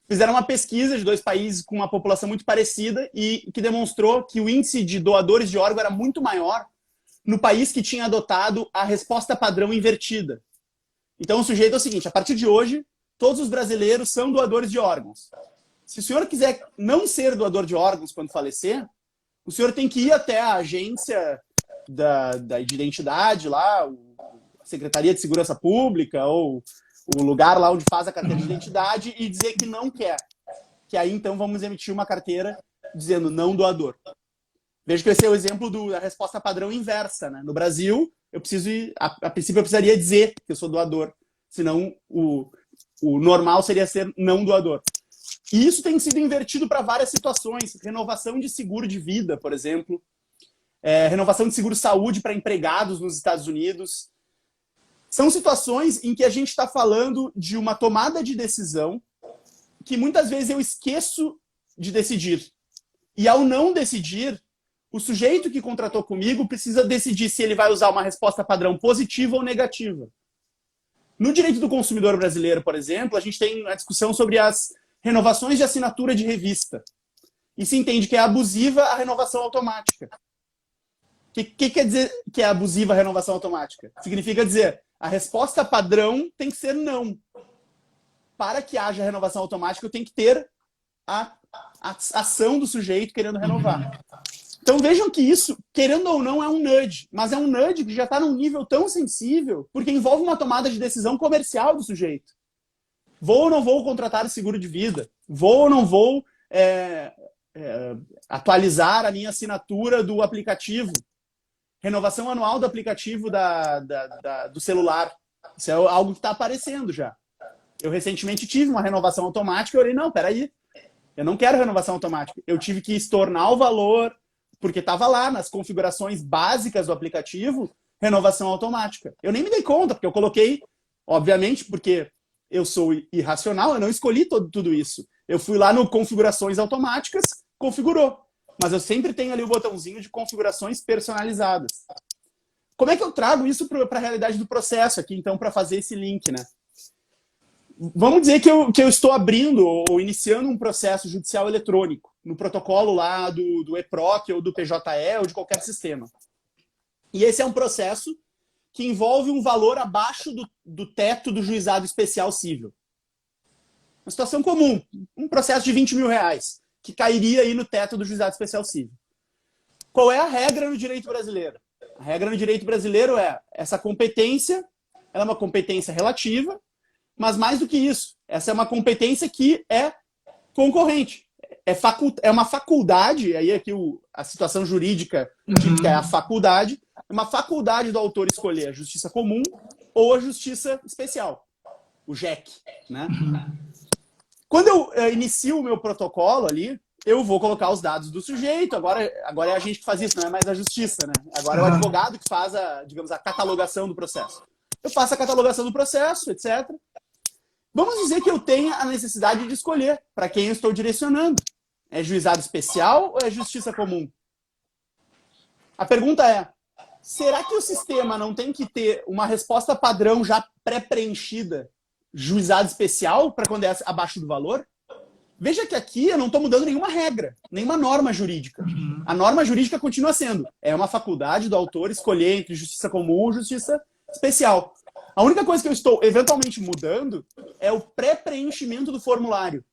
Fizeram uma pesquisa de 2 países com uma população muito parecida e que demonstrou que o índice de doadores de órgão era muito maior no país que tinha adotado a resposta padrão invertida. Então o sujeito é o seguinte, a partir de hoje, todos os brasileiros são doadores de órgãos. Se o senhor quiser não ser doador de órgãos quando falecer, o senhor tem que ir até a agência de identidade lá, a Secretaria de Segurança Pública ou o lugar lá onde faz a carteira de identidade e dizer que não quer. Que aí, então, vamos emitir uma carteira dizendo não doador. Veja que esse é o exemplo da resposta padrão inversa, né? No Brasil, a princípio eu precisaria dizer que eu sou doador, senão o normal seria ser não doador. E isso tem sido invertido para várias situações. Renovação de seguro de vida, por exemplo. Renovação de seguro-saúde para empregados nos Estados Unidos. São situações em que a gente está falando de uma tomada de decisão que muitas vezes eu esqueço de decidir. E ao não decidir, o sujeito que contratou comigo precisa decidir se ele vai usar uma resposta padrão positiva ou negativa. No direito do consumidor brasileiro, por exemplo, a gente tem a discussão sobre as renovações de assinatura de revista. E se entende que é abusiva a renovação automática. O que quer dizer que é abusiva a renovação automática? Significa dizer, a resposta padrão tem que ser não. Para que haja renovação automática, eu tenho que ter a ação do sujeito querendo renovar. Então vejam que isso, querendo ou não, é um nudge. Mas é um nudge que já está num nível tão sensível, porque envolve uma tomada de decisão comercial do sujeito. Vou ou não vou contratar o seguro de vida? Vou ou não vou atualizar a minha assinatura do aplicativo? Renovação anual do aplicativo do celular. Isso é algo que está aparecendo já. Eu recentemente tive uma renovação automática e eu falei, não, peraí, eu não quero renovação automática. Eu tive que estornar o valor, porque estava lá nas configurações básicas do aplicativo, renovação automática. Eu nem me dei conta, porque eu coloquei, obviamente, porque eu sou irracional, eu não escolhi tudo isso. Eu fui lá no configurações automáticas, configurou. Mas eu sempre tenho ali o botãozinho de configurações personalizadas. Como é que eu trago isso para a realidade do processo aqui, então, para fazer esse link, né? Vamos dizer que eu estou abrindo ou iniciando um processo judicial eletrônico no protocolo lá do EPROC ou do PJE ou de qualquer sistema. E esse é um processo que envolve um valor abaixo do teto do juizado especial cível. Uma situação comum, um processo de 20 mil reais, que cairia aí no teto do juizado especial cível. Qual é a regra no direito brasileiro? A regra no direito brasileiro é essa competência, ela é uma competência relativa, mas mais do que isso, essa é uma competência que é concorrente. É uma faculdade, aí aqui a situação jurídica que é a faculdade, é uma faculdade do autor escolher a justiça comum ou a justiça especial, o JEC, né? Quando eu inicio o meu protocolo ali, eu vou colocar os dados do sujeito, agora é a gente que faz isso, não é mais a justiça, né? Agora é o advogado que faz digamos, a catalogação do processo. Eu faço a catalogação do processo, etc. Vamos dizer que eu tenha a necessidade de escolher para quem eu estou direcionando. É juizado especial ou é justiça comum? A pergunta é, será que o sistema não tem que ter uma resposta padrão já pré-preenchida, juizado especial, para quando é abaixo do valor? Veja que aqui eu não estou mudando nenhuma regra, nenhuma norma jurídica. A norma jurídica continua sendo, é uma faculdade do autor escolher entre justiça comum e justiça especial. A única coisa que eu estou eventualmente mudando é o pré-preenchimento do formulário.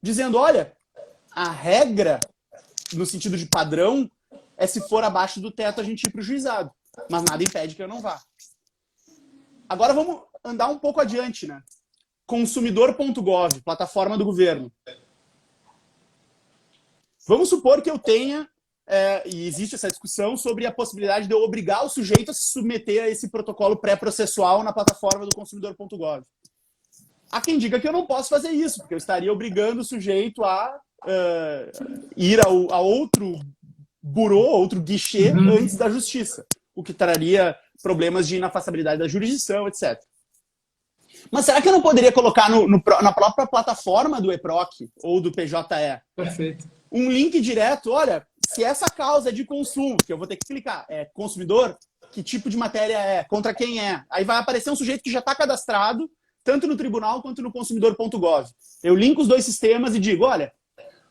Dizendo, olha, a regra, no sentido de padrão, é se for abaixo do teto a gente ir para o juizado. Mas nada impede que eu não vá. Agora vamos andar um pouco adiante, né? Consumidor.gov, plataforma do governo. Vamos supor que eu tenha, e existe essa discussão sobre a possibilidade de eu obrigar o sujeito a se submeter a esse protocolo pré-processual na plataforma do consumidor.gov. Há quem diga que eu não posso fazer isso, porque eu estaria obrigando o sujeito a ir a outro burô, outro guichê antes da justiça, o que traria problemas de inafastabilidade da jurisdição, etc. Mas será que eu não poderia colocar na própria plataforma do EPROC ou do PJE Perfeito. um link direto? Olha, se essa causa é de consumo, que eu vou ter que clicar, é consumidor, que tipo de matéria é, contra quem é? Aí vai aparecer um sujeito que já está cadastrado, tanto no tribunal quanto no consumidor.gov. Eu linko os dois sistemas e digo, olha,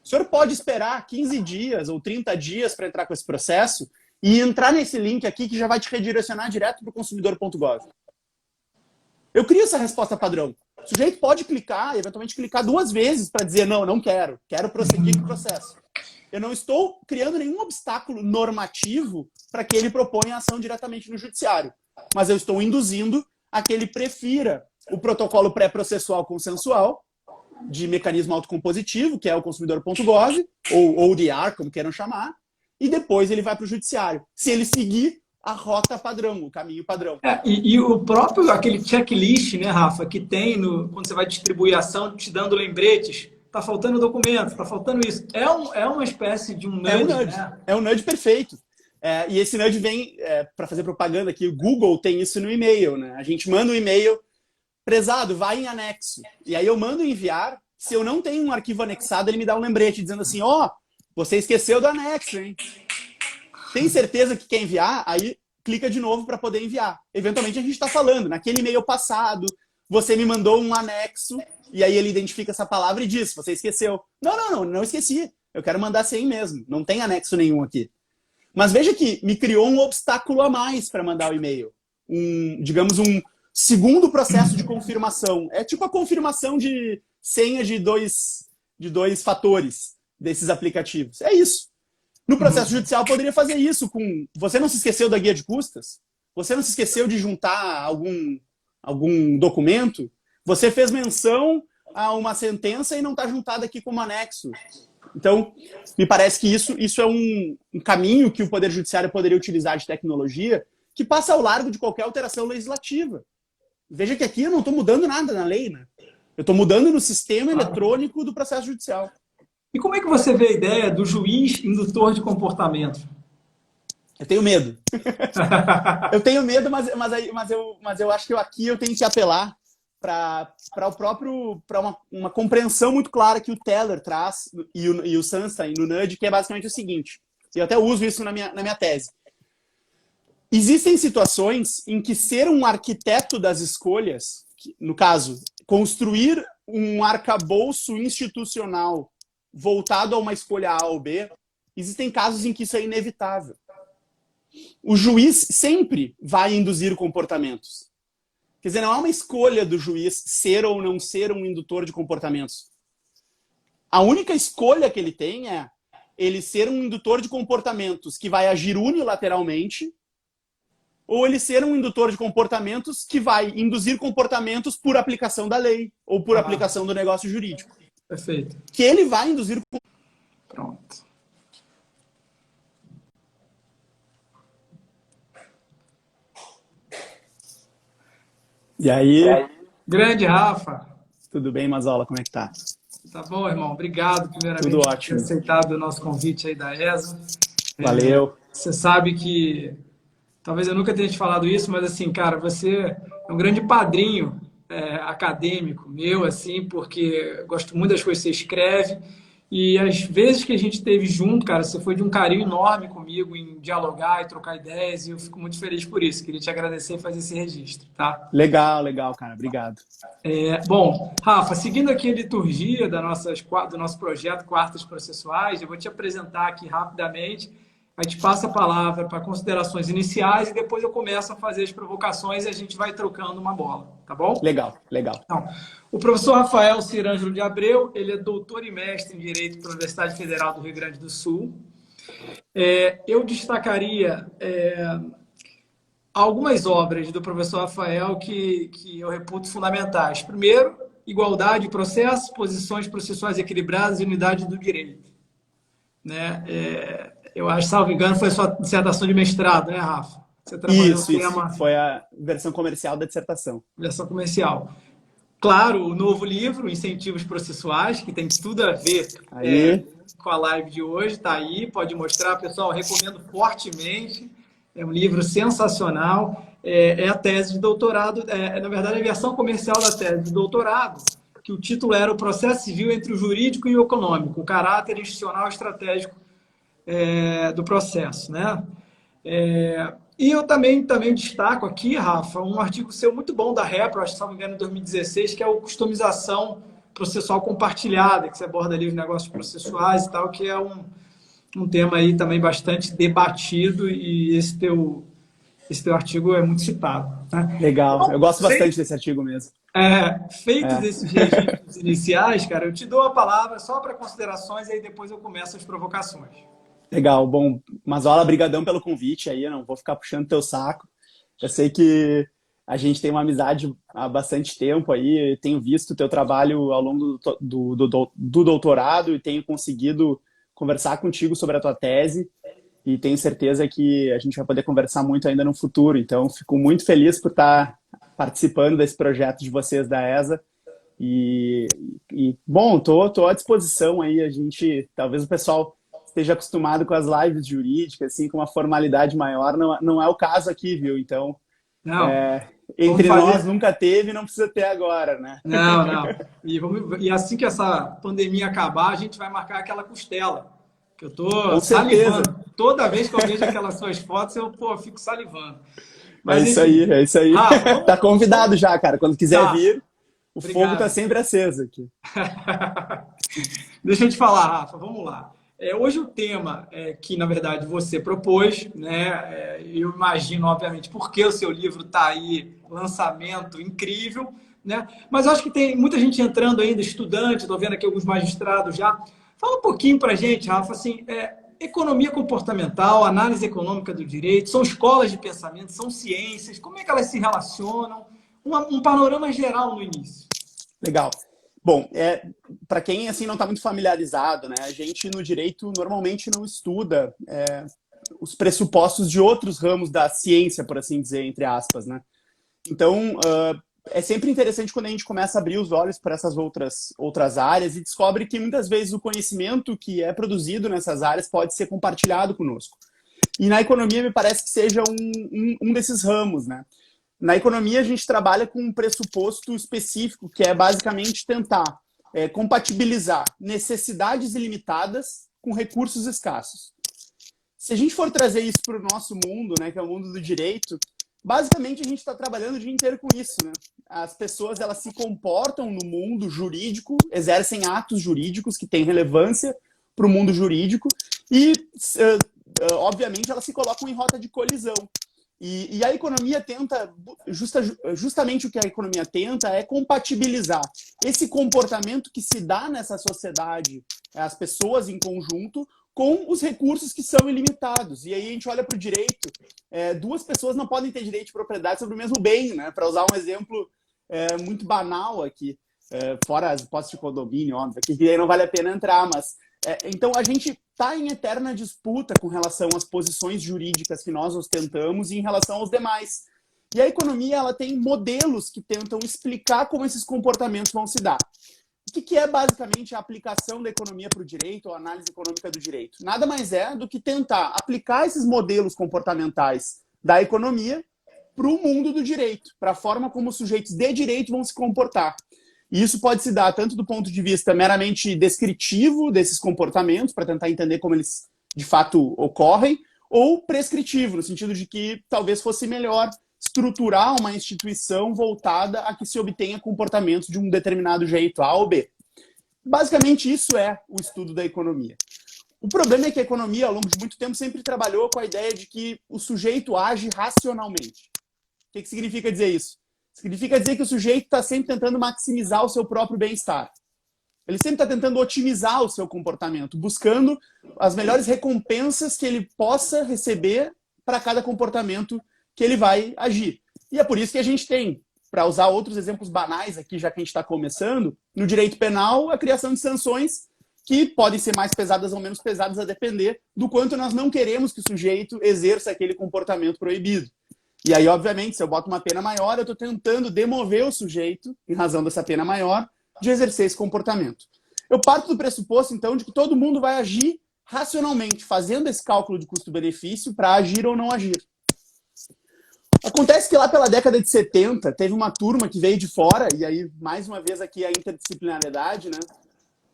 o senhor pode esperar 15 dias ou 30 dias para entrar com esse processo e entrar nesse link aqui que já vai te redirecionar direto para o consumidor.gov. Eu crio essa resposta padrão. O sujeito pode clicar, eventualmente clicar 2 vezes para dizer, não quero prosseguir com o processo. Eu não estou criando nenhum obstáculo normativo para que ele proponha a ação diretamente no judiciário. Mas eu estou induzindo a que ele prefira o protocolo pré-processual consensual, de mecanismo autocompositivo, que é o consumidor.gov, ou ODR, como queiram chamar, e depois ele vai para o judiciário. Se ele seguir a rota padrão, o caminho padrão. E o próprio, aquele checklist, né, Rafa, que tem quando você vai distribuir a ação, te dando lembretes, tá faltando documento, tá faltando isso. É uma espécie de um nudge, né? É um nudge perfeito. E esse nudge vem, para fazer propaganda aqui, o Google tem isso no e-mail, né? A gente manda um e-mail, prezado, vai em anexo. E aí eu mando enviar, se eu não tenho um arquivo anexado, ele me dá um lembrete dizendo assim, você esqueceu do anexo, hein? Tem certeza que quer enviar? Aí clica de novo para poder enviar. Eventualmente a gente está falando, naquele e-mail passado, você me mandou um anexo, e aí ele identifica essa palavra e diz, você esqueceu. Não esqueci. Eu quero mandar sem mesmo. Não tem anexo nenhum aqui. Mas veja que me criou um obstáculo a mais para mandar o e-mail. Digamos, um segundo processo de confirmação. É tipo a confirmação de senha de dois fatores desses aplicativos. É isso. No processo judicial poderia fazer isso com... Você não se esqueceu da guia de custas? Você não se esqueceu de juntar algum documento? Você fez menção a uma sentença e não está juntado aqui como anexo. Então, me parece que isso é um caminho que o Poder Judiciário poderia utilizar de tecnologia que passa ao largo de qualquer alteração legislativa. Veja que aqui eu não estou mudando nada na lei, né? Eu estou mudando no sistema eletrônico do processo judicial. E como é que você vê a ideia do juiz indutor de comportamento? Eu tenho medo. Eu tenho medo, mas eu acho que aqui eu tenho que apelar para uma compreensão muito clara que o Teller traz e o Sunstein no Nudge, que é basicamente o seguinte. Eu até uso isso na minha tese. Existem situações em que ser um arquiteto das escolhas, no caso, construir um arcabouço institucional voltado a uma escolha A ou B, existem casos em que isso é inevitável. O juiz sempre vai induzir comportamentos. Quer dizer, não é uma escolha do juiz ser ou não ser um indutor de comportamentos. A única escolha que ele tem é ele ser um indutor de comportamentos que vai agir unilateralmente ou ele ser um indutor de comportamentos que vai induzir comportamentos por aplicação da lei ou por aplicação do negócio jurídico. Perfeito. Que ele vai induzir... Pronto. E aí? Grande, Rafa. Tudo bem, Mazola? Como é que tá? Tá bom, irmão. Obrigado, primeiramente, Tudo por ótimo. ter aceitado o nosso convite aí da ESA. Valeu. Você sabe que, talvez eu nunca tenha te falado isso, mas assim, cara, você é um grande padrinho acadêmico meu, assim, porque eu gosto muito das coisas que você escreve. E as vezes que a gente esteve junto, cara, você foi de um carinho enorme comigo em dialogar e trocar ideias, e eu fico muito feliz por isso. Queria te agradecer e fazer esse registro, tá? Legal, legal, cara. Obrigado. Bom, Rafa, seguindo aqui a liturgia do nosso projeto Quartas Processuais, eu vou te apresentar aqui rapidamente, a gente passa a palavra para considerações iniciais e depois eu começo a fazer as provocações e a gente vai trocando uma bola, tá bom? Legal, legal. Então, o professor Rafael Cirângelo de Abreu, ele é doutor e mestre em Direito pela Universidade Federal do Rio Grande do Sul. Eu destacaria algumas obras do professor Rafael que eu reputo fundamentais. Primeiro, Igualdade de Processo, Posições Processuais Equilibradas e Unidade do Direito. Né? Eu acho, salvo engano, foi a sua dissertação de mestrado, né, Rafa? Você trabalhou Isso. Foi a versão comercial da dissertação. Versão comercial. Claro, o novo livro, Incentivos Processuais, que tem tudo a ver com a live de hoje, está aí, pode mostrar. Pessoal, recomendo fortemente. É um livro sensacional. É a tese de doutorado, na verdade, a versão comercial da tese de doutorado, que o título era O Processo Civil entre o Jurídico e o Econômico, o caráter institucional e estratégico do processo, né? E eu também destaco aqui, Rafa, um artigo seu muito bom da Repro, acho que, se não me engano, em 2016, que é o Customização Processual Compartilhada, que você aborda ali os negócios processuais e tal, que é um tema aí também bastante debatido e esse teu artigo é muito citado. Né? Legal, então, eu gosto bastante desse artigo mesmo. Feitos esses registros iniciais, cara, eu te dou a palavra só para considerações e aí depois eu começo as provocações. Legal, bom, Mazola, brigadão pelo convite aí, eu não vou ficar puxando teu saco. Eu sei que a gente tem uma amizade há bastante tempo aí, tenho visto o teu trabalho ao longo do doutorado e tenho conseguido conversar contigo sobre a tua tese e tenho certeza que a gente vai poder conversar muito ainda no futuro. Então, fico muito feliz por estar participando desse projeto de vocês da ESA. Bom, tô à disposição aí, talvez o pessoal esteja acostumado com as lives jurídicas, assim, com uma formalidade maior, não é o caso aqui, viu? Então, entre nós nunca teve, não precisa ter agora, né? Não. E assim que essa pandemia acabar, a gente vai marcar aquela costela, que eu tô salivando. Toda vez que eu vejo aquelas suas fotos, eu fico salivando. Mas, é isso aí. Tá convidado já, cara. Quando quiser vir, o fogo tá sempre aceso aqui. Deixa eu te falar, Rafa, vamos lá. Hoje o tema que, na verdade, você propôs, né? Eu imagino, obviamente, porque o seu livro está aí, lançamento incrível, né? Mas eu acho que tem muita gente entrando ainda, estudante, estou vendo aqui alguns magistrados já. Fala um pouquinho para a gente, Rafa, assim, economia comportamental, análise econômica do direito, são escolas de pensamento, são ciências, como é que elas se relacionam? Um panorama geral no início. Legal. Bom, para quem assim não está muito familiarizado, né, a gente no direito normalmente não estuda os pressupostos de outros ramos da ciência, por assim dizer, entre aspas, né? Então, é sempre interessante quando a gente começa a abrir os olhos para essas outras áreas e descobre que muitas vezes o conhecimento que é produzido nessas áreas pode ser compartilhado conosco. E na economia me parece que seja um desses ramos, né? Na economia a gente trabalha com um pressuposto específico, que é basicamente tentar compatibilizar necessidades ilimitadas com recursos escassos. Se a gente for trazer isso para o nosso mundo, né, que é o mundo do direito, basicamente a gente está trabalhando o dia inteiro com isso, né? As pessoas elas se comportam no mundo jurídico, exercem atos jurídicos que têm relevância para o mundo jurídico e, obviamente, elas se colocam em rota de colisão. E a economia tenta, justamente o que a economia tenta é compatibilizar esse comportamento que se dá nessa sociedade, as pessoas em conjunto, com os recursos que são ilimitados. E aí a gente olha para o direito, duas pessoas não podem ter direito de propriedade sobre o mesmo bem, né? Para usar um exemplo muito banal aqui, fora as posses de condomínio, óbvio, que aí não vale a pena entrar, mas... então a gente está em eterna disputa com relação às posições jurídicas que nós ostentamos e em relação aos demais. E a economia ela tem modelos que tentam explicar como esses comportamentos vão se dar. O que é basicamente a aplicação da economia para o direito, ou a análise econômica do direito? Nada mais é do que tentar aplicar esses modelos comportamentais da economia para o mundo do direito, para a forma como os sujeitos de direito vão se comportar. E isso pode se dar tanto do ponto de vista meramente descritivo desses comportamentos, para tentar entender como eles de fato ocorrem, ou prescritivo, no sentido de que talvez fosse melhor estruturar uma instituição voltada a que se obtenha comportamentos de um determinado jeito, A ou B. Basicamente, isso é o estudo da economia. O problema é que a economia, ao longo de muito tempo, sempre trabalhou com a ideia de que o sujeito age racionalmente. O que significa dizer isso? Significa dizer que o sujeito está sempre tentando maximizar o seu próprio bem-estar. Ele sempre está tentando otimizar o seu comportamento, buscando as melhores recompensas que ele possa receber para cada comportamento que ele vai agir. E é por isso que a gente tem, para usar outros exemplos banais aqui, já que a gente está começando, no direito penal, a criação de sanções que podem ser mais pesadas ou menos pesadas a depender do quanto nós não queremos que o sujeito exerça aquele comportamento proibido. E aí, obviamente, se eu boto uma pena maior, eu estou tentando demover o sujeito, em razão dessa pena maior, de exercer esse comportamento. Eu parto do pressuposto, então, de que todo mundo vai agir racionalmente, fazendo esse cálculo de custo-benefício para agir ou não agir. Acontece que lá pela década de 70, teve uma turma que veio de fora, e aí, mais uma vez, aqui a interdisciplinariedade, né?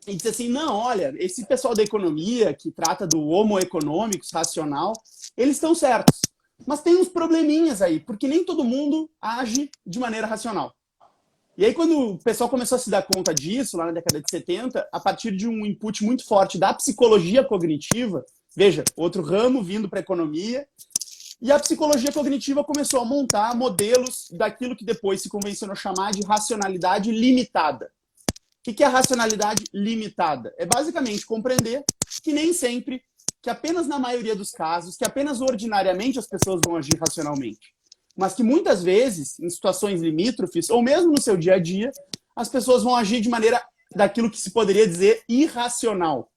E disse assim, não, olha, esse pessoal da economia, que trata do homo economicus, racional, eles estão certos. Mas tem uns probleminhas aí, porque nem todo mundo age de maneira racional. E aí, quando o pessoal começou a se dar conta disso, lá na década de 70, a partir de um input muito forte da psicologia cognitiva, veja, outro ramo vindo para a economia, e a psicologia cognitiva começou a montar modelos daquilo que depois se convencionou chamar de racionalidade limitada. O que é a racionalidade limitada? É basicamente compreender que nem sempre, que apenas na maioria dos casos, que apenas ordinariamente as pessoas vão agir racionalmente. Mas que muitas vezes, em situações limítrofes, ou mesmo no seu dia a dia, as pessoas vão agir de maneira daquilo que se poderia dizer irracional.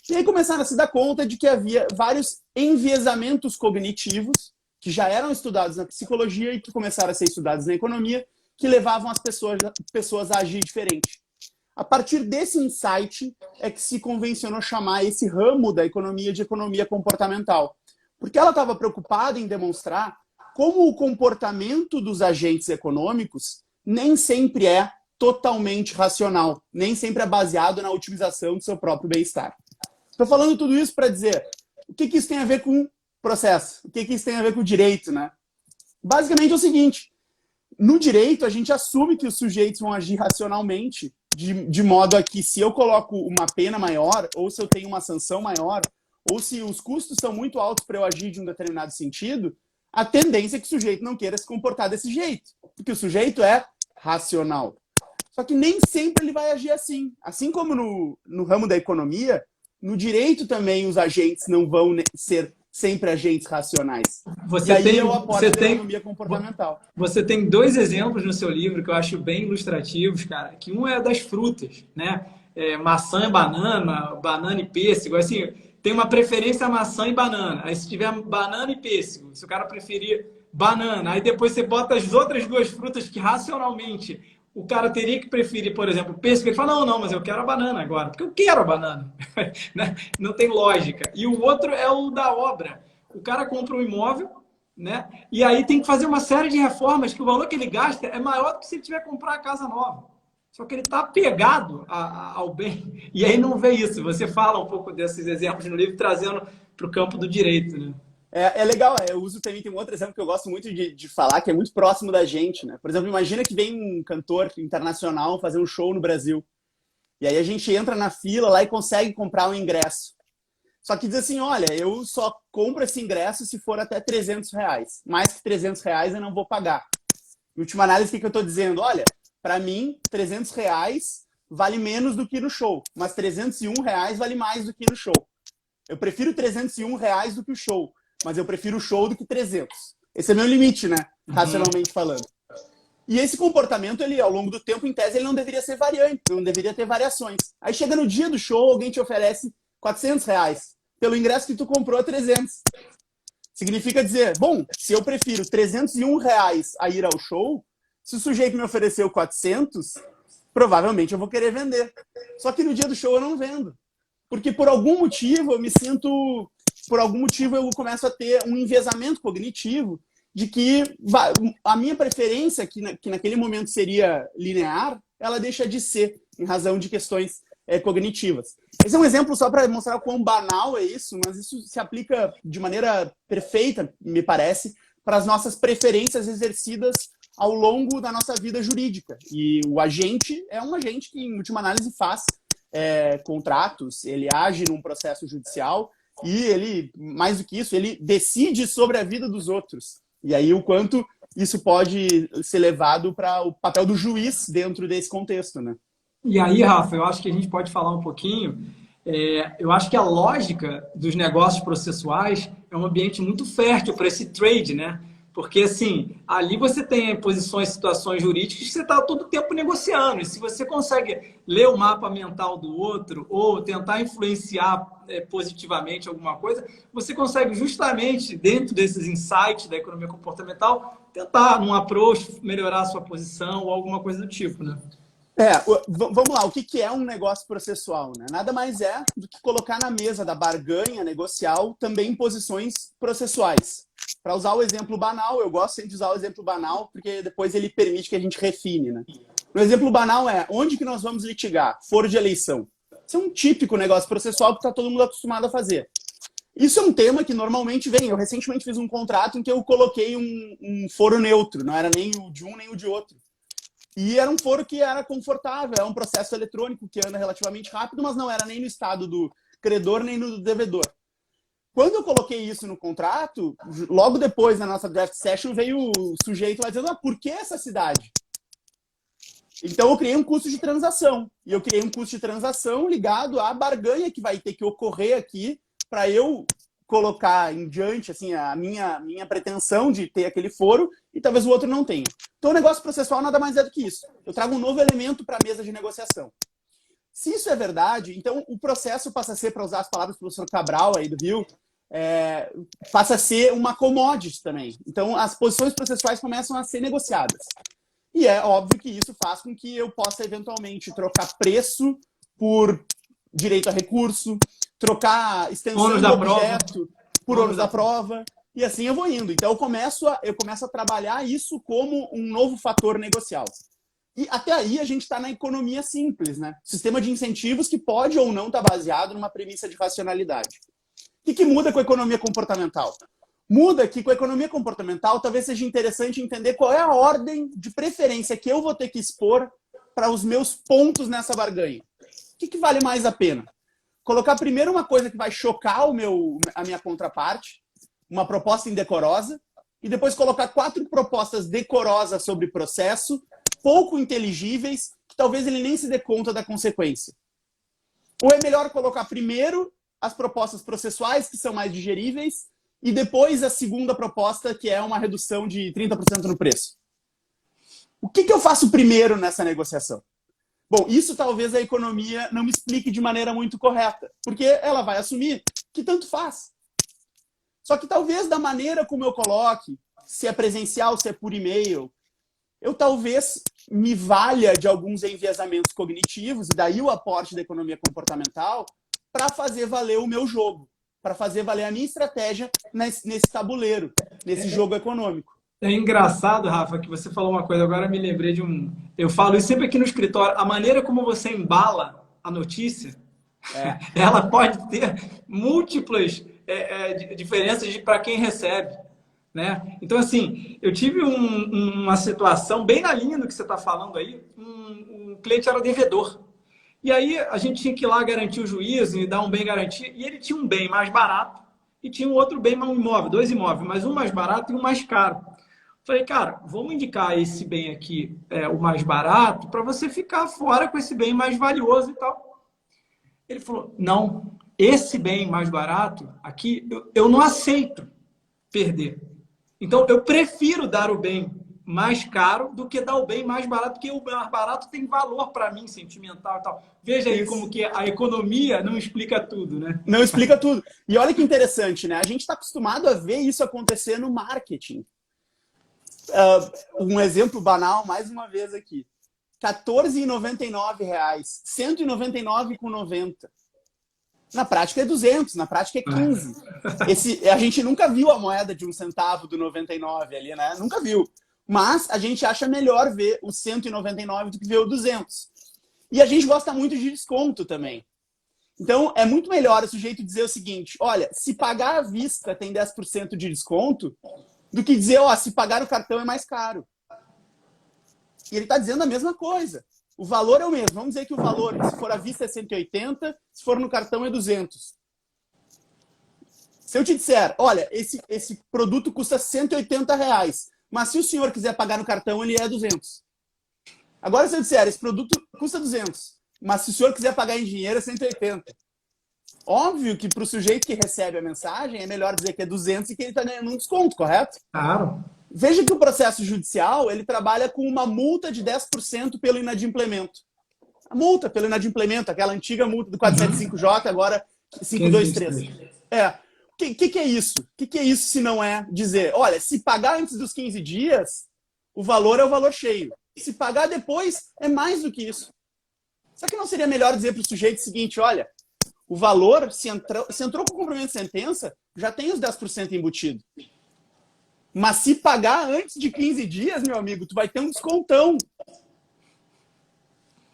E aí começaram a se dar conta de que havia vários enviesamentos cognitivos que já eram estudados na psicologia e que começaram a ser estudados na economia, que levavam as pessoas a agir diferente. A partir desse insight é que se convencionou chamar esse ramo da economia de economia comportamental. Porque ela estava preocupada em demonstrar como o comportamento dos agentes econômicos nem sempre é totalmente racional, nem sempre é baseado na otimização do seu próprio bem-estar. Estou falando tudo isso para dizer o que isso tem a ver com processo, o que isso tem a ver com direito, né? Basicamente é o seguinte, no direito a gente assume que os sujeitos vão agir racionalmente, de modo a que se eu coloco uma pena maior, ou se eu tenho uma sanção maior, ou se os custos são muito altos para eu agir de um determinado sentido, a tendência é que o sujeito não queira se comportar desse jeito, porque o sujeito é racional. Só que nem sempre ele vai agir assim. Assim como no ramo da economia, no direito também os agentes não vão ser sempre agentes racionais. Você e aí tem, eu aporto a economia comportamental. Você tem dois exemplos no seu livro que eu acho bem ilustrativos, cara. Que um é das frutas, né? Maçã e banana, banana e pêssego. Assim, tem uma preferência a maçã e banana. Aí se tiver banana e pêssego, se o cara preferir banana. Aí depois você bota as outras duas frutas que racionalmente o cara teria que preferir, por exemplo, pêssego. Ele fala, não, não, mas eu quero a banana agora, porque eu quero a banana. Né? Não tem lógica. E o outro é o da obra. O cara compra um imóvel, né? E aí tem que fazer uma série de reformas que o valor que ele gasta é maior do que se ele tiver que comprar a casa nova. Só que ele está apegado ao bem. E aí não vê isso. Você fala um pouco desses exemplos no livro, trazendo para o campo do direito, né? É legal, eu uso também, tem um outro exemplo que eu gosto muito de falar, que é muito próximo da gente, né? Por exemplo, imagina que vem um cantor internacional fazer um show no Brasil. E aí a gente entra na fila lá e consegue comprar um ingresso. Só que diz assim, olha, eu só compro esse ingresso se for até R$ 300. Mais que R$ 300 eu não vou pagar. Em última análise, o que eu estou dizendo? Olha, para mim, R$ 300 vale menos do que no show, mas R$ 301 vale mais do que no show. Eu prefiro R$ 301 do que o show, mas eu prefiro o show do que 300. Esse é meu limite, né? Racionalmente falando. E esse comportamento, ele, ao longo do tempo, em tese, ele não deveria ser variante, não deveria ter variações. Aí chega no dia do show, alguém te oferece R$ 400 pelo ingresso que tu comprou a 300. Significa dizer, bom, se eu prefiro R$ 301 a ir ao show, se o sujeito me ofereceu 400, provavelmente eu vou querer vender. Só que no dia do show eu não vendo. Porque por algum motivo eu me sinto... Por algum motivo eu começo a ter um enviesamento cognitivo de que a minha preferência, que naquele momento seria linear, ela deixa de ser, em razão de questões cognitivas. Esse é um exemplo só para mostrar o quão banal é isso, mas isso se aplica de maneira perfeita, me parece, para as nossas preferências exercidas ao longo da nossa vida jurídica. E o agente é um agente que, em última análise, faz contratos, ele age num processo judicial e ele, mais do que isso, ele decide sobre a vida dos outros. E aí o quanto isso pode ser levado para o papel do juiz dentro desse contexto, né? E aí, Rafa, eu acho que a gente pode falar um pouquinho. Eu acho que a lógica dos negócios processuais é um ambiente muito fértil para esse trade, né? Porque, assim, ali você tem posições, situações jurídicas que você está todo o tempo negociando. E se você consegue ler o mapa mental do outro ou tentar influenciar positivamente alguma coisa, você consegue justamente, dentro desses insights da economia comportamental, tentar, num approach, melhorar a sua posição ou alguma coisa do tipo, né? Vamos lá, o que é um negócio processual, né? Nada mais é do que colocar na mesa da barganha negocial também posições processuais. Para usar o exemplo banal, eu gosto sempre de usar o exemplo banal, porque depois ele permite que a gente refine, né? O exemplo banal é, onde que nós vamos litigar? Foro de eleição. Isso é um típico negócio processual que está todo mundo acostumado a fazer. Isso é um tema que normalmente vem. Eu recentemente fiz um contrato em que eu coloquei um foro neutro, não era nem o de um nem o de outro. E era um foro que era confortável, é um processo eletrônico que anda relativamente rápido, mas não era nem no estado do credor nem no do devedor. Quando eu coloquei isso no contrato, logo depois na nossa draft session veio o sujeito lá dizendo, por que essa cidade? Então eu criei um custo de transação. E eu criei um custo de transação ligado à barganha que vai ter que ocorrer aqui para eu colocar em diante assim, a minha pretensão de ter aquele foro e talvez o outro não tenha. Então o negócio processual nada mais é do que isso. Eu trago um novo elemento para a mesa de negociação. Se isso é verdade, então o processo passa a ser, para usar as palavras do professor Cabral aí do Rio, passa a ser uma commodity também. Então as posições processuais começam a ser negociadas. E é óbvio que isso faz com que eu possa eventualmente trocar preço por direito a recurso, trocar extensão do objeto por ônus da prova, e assim eu vou indo. Então eu começo a trabalhar isso como um novo fator negocial. E até aí a gente está na economia simples, né? Sistema de incentivos que pode ou não estar baseado numa premissa de racionalidade. O que muda com a economia comportamental? Muda que com a economia comportamental talvez seja interessante entender qual é a ordem de preferência que eu vou ter que expor para os meus pontos nessa barganha. O que vale mais a pena? Colocar primeiro uma coisa que vai chocar a minha contraparte, uma proposta indecorosa, e depois colocar 4 propostas decorosas sobre processo, pouco inteligíveis, que talvez ele nem se dê conta da consequência. Ou é melhor colocar primeiro as propostas processuais, que são mais digeríveis, e depois a segunda proposta, que é uma redução de 30% no preço? O que eu faço primeiro nessa negociação? Bom, isso talvez a economia não me explique de maneira muito correta, porque ela vai assumir que tanto faz. Só que talvez da maneira como eu coloque, se é presencial, se é por e-mail, eu talvez me valha de alguns enviesamentos cognitivos, e daí o aporte da economia comportamental, para fazer valer o meu jogo, para fazer valer a minha estratégia nesse tabuleiro, nesse jogo econômico. É engraçado, Rafa, que você falou uma coisa, agora me lembrei de um... Eu falo isso sempre aqui no escritório, a maneira como você embala a notícia, ela pode ter múltiplas diferenças para quem recebe. Né? Então, assim, eu tive uma situação bem na linha do que você está falando aí, um cliente era devedor. E aí a gente tinha que ir lá garantir o juízo e dar um bem garantido, e ele tinha um bem mais barato e tinha um outro bem, um imóvel, dois imóveis, mas um mais barato e um mais caro. Falei, cara, vamos indicar esse bem aqui, o mais barato, para você ficar fora com esse bem mais valioso e tal. Ele falou, não, esse bem mais barato aqui, eu não aceito perder. Então, eu prefiro dar o bem mais caro do que dar o bem mais barato, porque o mais barato tem valor para mim, sentimental e tal. Veja aí como que a economia não explica tudo, né? Não explica tudo. E olha que interessante, né? A gente está acostumado a ver isso acontecer no marketing. Um exemplo banal, mais uma vez aqui. R$14,99, R$199,90. Na prática é 200, na prática é 15. A gente nunca viu a moeda de 1 centavo do 99 ali, né? Nunca viu. Mas a gente acha melhor ver o 199 do que ver o 200. E a gente gosta muito de desconto também. Então, é muito melhor o sujeito dizer o seguinte, olha, se pagar à vista tem 10% de desconto, do que dizer, ó, se pagar no cartão é mais caro. E ele está dizendo a mesma coisa. O valor é o mesmo. Vamos dizer que o valor, se for à vista, é 180, se for no cartão é 200. Se eu te disser, olha, esse produto custa R$180, mas se o senhor quiser pagar no cartão, ele é 200. Agora, se eu disser, esse produto custa 200, mas se o senhor quiser pagar em dinheiro, é 180. Óbvio que para o sujeito que recebe a mensagem, é melhor dizer que é 200 e que ele está ganhando um desconto, correto? Claro. Veja que o processo judicial, ele trabalha com uma multa de 10% pelo inadimplemento. A multa pelo inadimplemento, aquela antiga multa do 475J, agora 523. O que é isso? O que é isso se não é dizer, olha, se pagar antes dos 15 dias, o valor é o valor cheio. Se pagar depois, é mais do que isso. Só que não seria melhor dizer para o sujeito o seguinte, olha, o valor, se entrou com o cumprimento de sentença, já tem os 10% embutido. Mas se pagar antes de 15 dias, meu amigo, tu vai ter um descontão.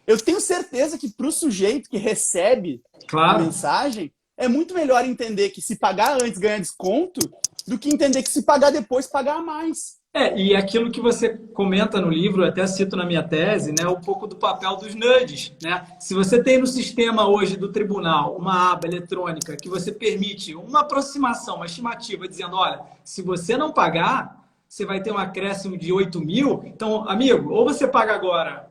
Eu tenho certeza que para o sujeito que recebe a mensagem, é muito melhor entender que se pagar antes ganha desconto do que entender que se pagar depois pagar mais. E aquilo que você comenta no livro, eu até cito na minha tese, né, um pouco do papel dos nudges, né? Se você tem no sistema hoje do tribunal uma aba eletrônica que você permite uma aproximação, uma estimativa, dizendo, olha, se você não pagar, você vai ter um acréscimo de 8 mil. Então, amigo, ou você paga agora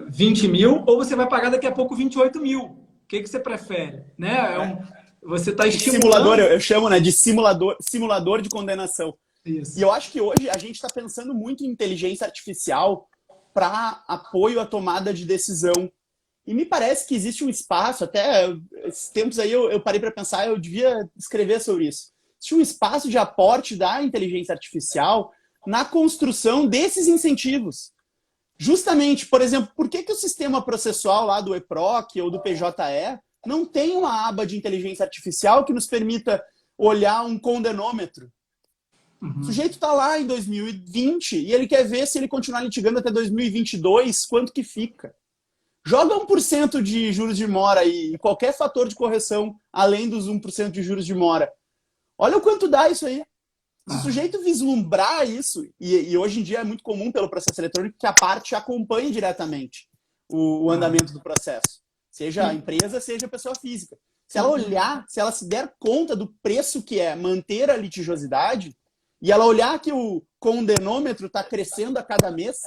20 mil, ou você vai pagar daqui a pouco 28 mil. O que você prefere? Né? Você está estimulando... Simulador, eu chamo, né, de simulador de condenação. Isso. E eu acho que hoje a gente está pensando muito em inteligência artificial para apoio à tomada de decisão. E me parece que existe um espaço, até esses tempos aí eu parei para pensar, eu devia escrever sobre isso. Existe um espaço de aporte da inteligência artificial na construção desses incentivos. Justamente, por exemplo, por que o sistema processual lá do EPROC ou do PJE não tem uma aba de inteligência artificial que nos permita olhar um condenômetro? O sujeito está lá em 2020 e ele quer ver se ele continuar litigando até 2022, quanto que fica. Joga 1% de juros de mora e qualquer fator de correção além dos 1% de juros de mora. Olha o quanto dá isso aí. Se o sujeito vislumbrar isso, e hoje em dia é muito comum pelo processo eletrônico que a parte acompanhe diretamente o andamento do processo. Seja a empresa, seja a pessoa física. Se ela olhar, se ela se der conta do preço que é manter a litigiosidade, e ela olhar que o condenômetro está crescendo a cada mês,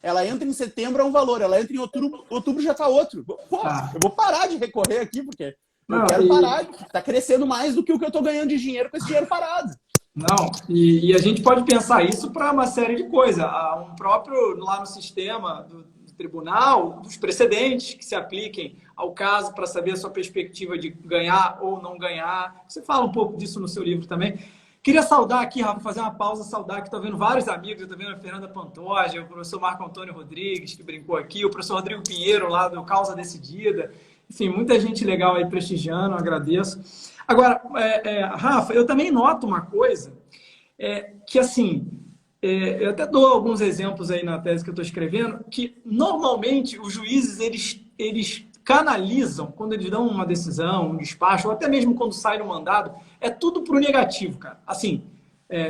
ela entra em setembro é um valor, ela entra em outubro já está outro. Pô, eu vou parar de recorrer aqui, porque eu quero parar, está crescendo mais do que o que eu estou ganhando de dinheiro com esse dinheiro parado. Não, e a gente pode pensar isso para uma série de coisas. Um próprio, lá no sistema do tribunal, dos precedentes que se apliquem ao caso para saber a sua perspectiva de ganhar ou não ganhar. Você fala um pouco disso no seu livro também. Queria saudar aqui, Rafa, fazer uma pausa, saudar que estou vendo vários amigos, eu estou vendo a Fernanda Pantoja, o professor Marco Antônio Rodrigues, que brincou aqui, o professor Rodrigo Pinheiro, lá do Causa Decidida. Enfim, muita gente legal aí prestigiando, agradeço. Agora, Rafa, eu também noto uma coisa, que assim, eu até dou alguns exemplos aí na tese que eu estou escrevendo, que normalmente os juízes, eles canalizam, quando eles dão uma decisão, um despacho, ou até mesmo quando sai no mandado, é tudo para o negativo, cara. Assim,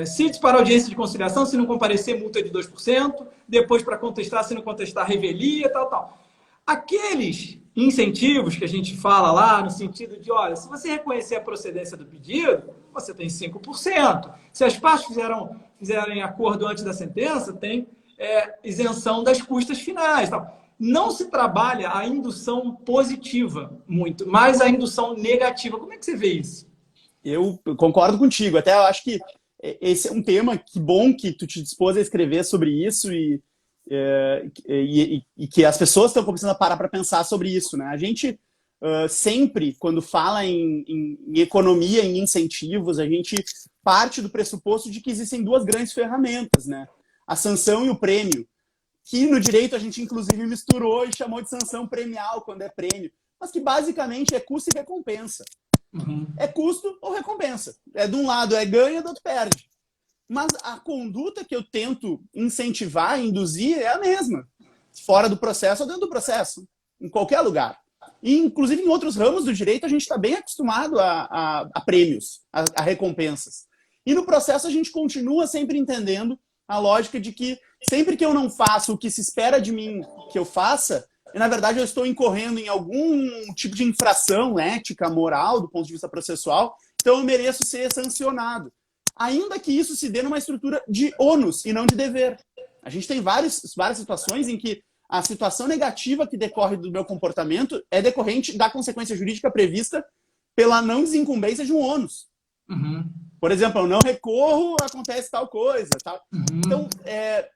se disparar audiência de conciliação, se não comparecer, multa de 2%, depois para contestar, se não contestar, revelia, tal, tal. Aqueles incentivos que a gente fala lá, no sentido de, olha, se você reconhecer a procedência do pedido, você tem 5%. Se as partes fizerem acordo antes da sentença, tem isenção das custas finais, tal. Não se trabalha a indução positiva muito, mas a indução negativa. Como é que você vê isso? Eu concordo contigo. Até eu acho que esse é um tema que bom que tu te dispôs a escrever sobre isso e que as pessoas estão começando a parar para pensar sobre isso, né? A gente sempre, quando fala em economia, em incentivos, a gente parte do pressuposto de que existem duas grandes ferramentas, né? A sanção e o prêmio. Que no direito a gente inclusive misturou e chamou de sanção premial quando é prêmio, mas que basicamente é custo e recompensa. Uhum. É custo ou recompensa. De um lado é ganha, do outro perde. Mas a conduta que eu tento incentivar, induzir, é a mesma. Fora do processo ou dentro do processo. Em qualquer lugar. E, inclusive em outros ramos do direito a gente está bem acostumado a prêmios, a recompensas. E no processo a gente continua sempre entendendo a lógica de que sempre que eu não faço o que se espera de mim que eu faça, na verdade eu estou incorrendo em algum tipo de infração ética, moral, do ponto de vista processual, então eu mereço ser sancionado. Ainda que isso se dê numa estrutura de ônus e não de dever. A gente tem várias situações em que a situação negativa que decorre do meu comportamento é decorrente da consequência jurídica prevista pela não desincumbência de um ônus. Uhum. Por exemplo, eu não recorro, acontece tal coisa. Tal. Uhum. Então,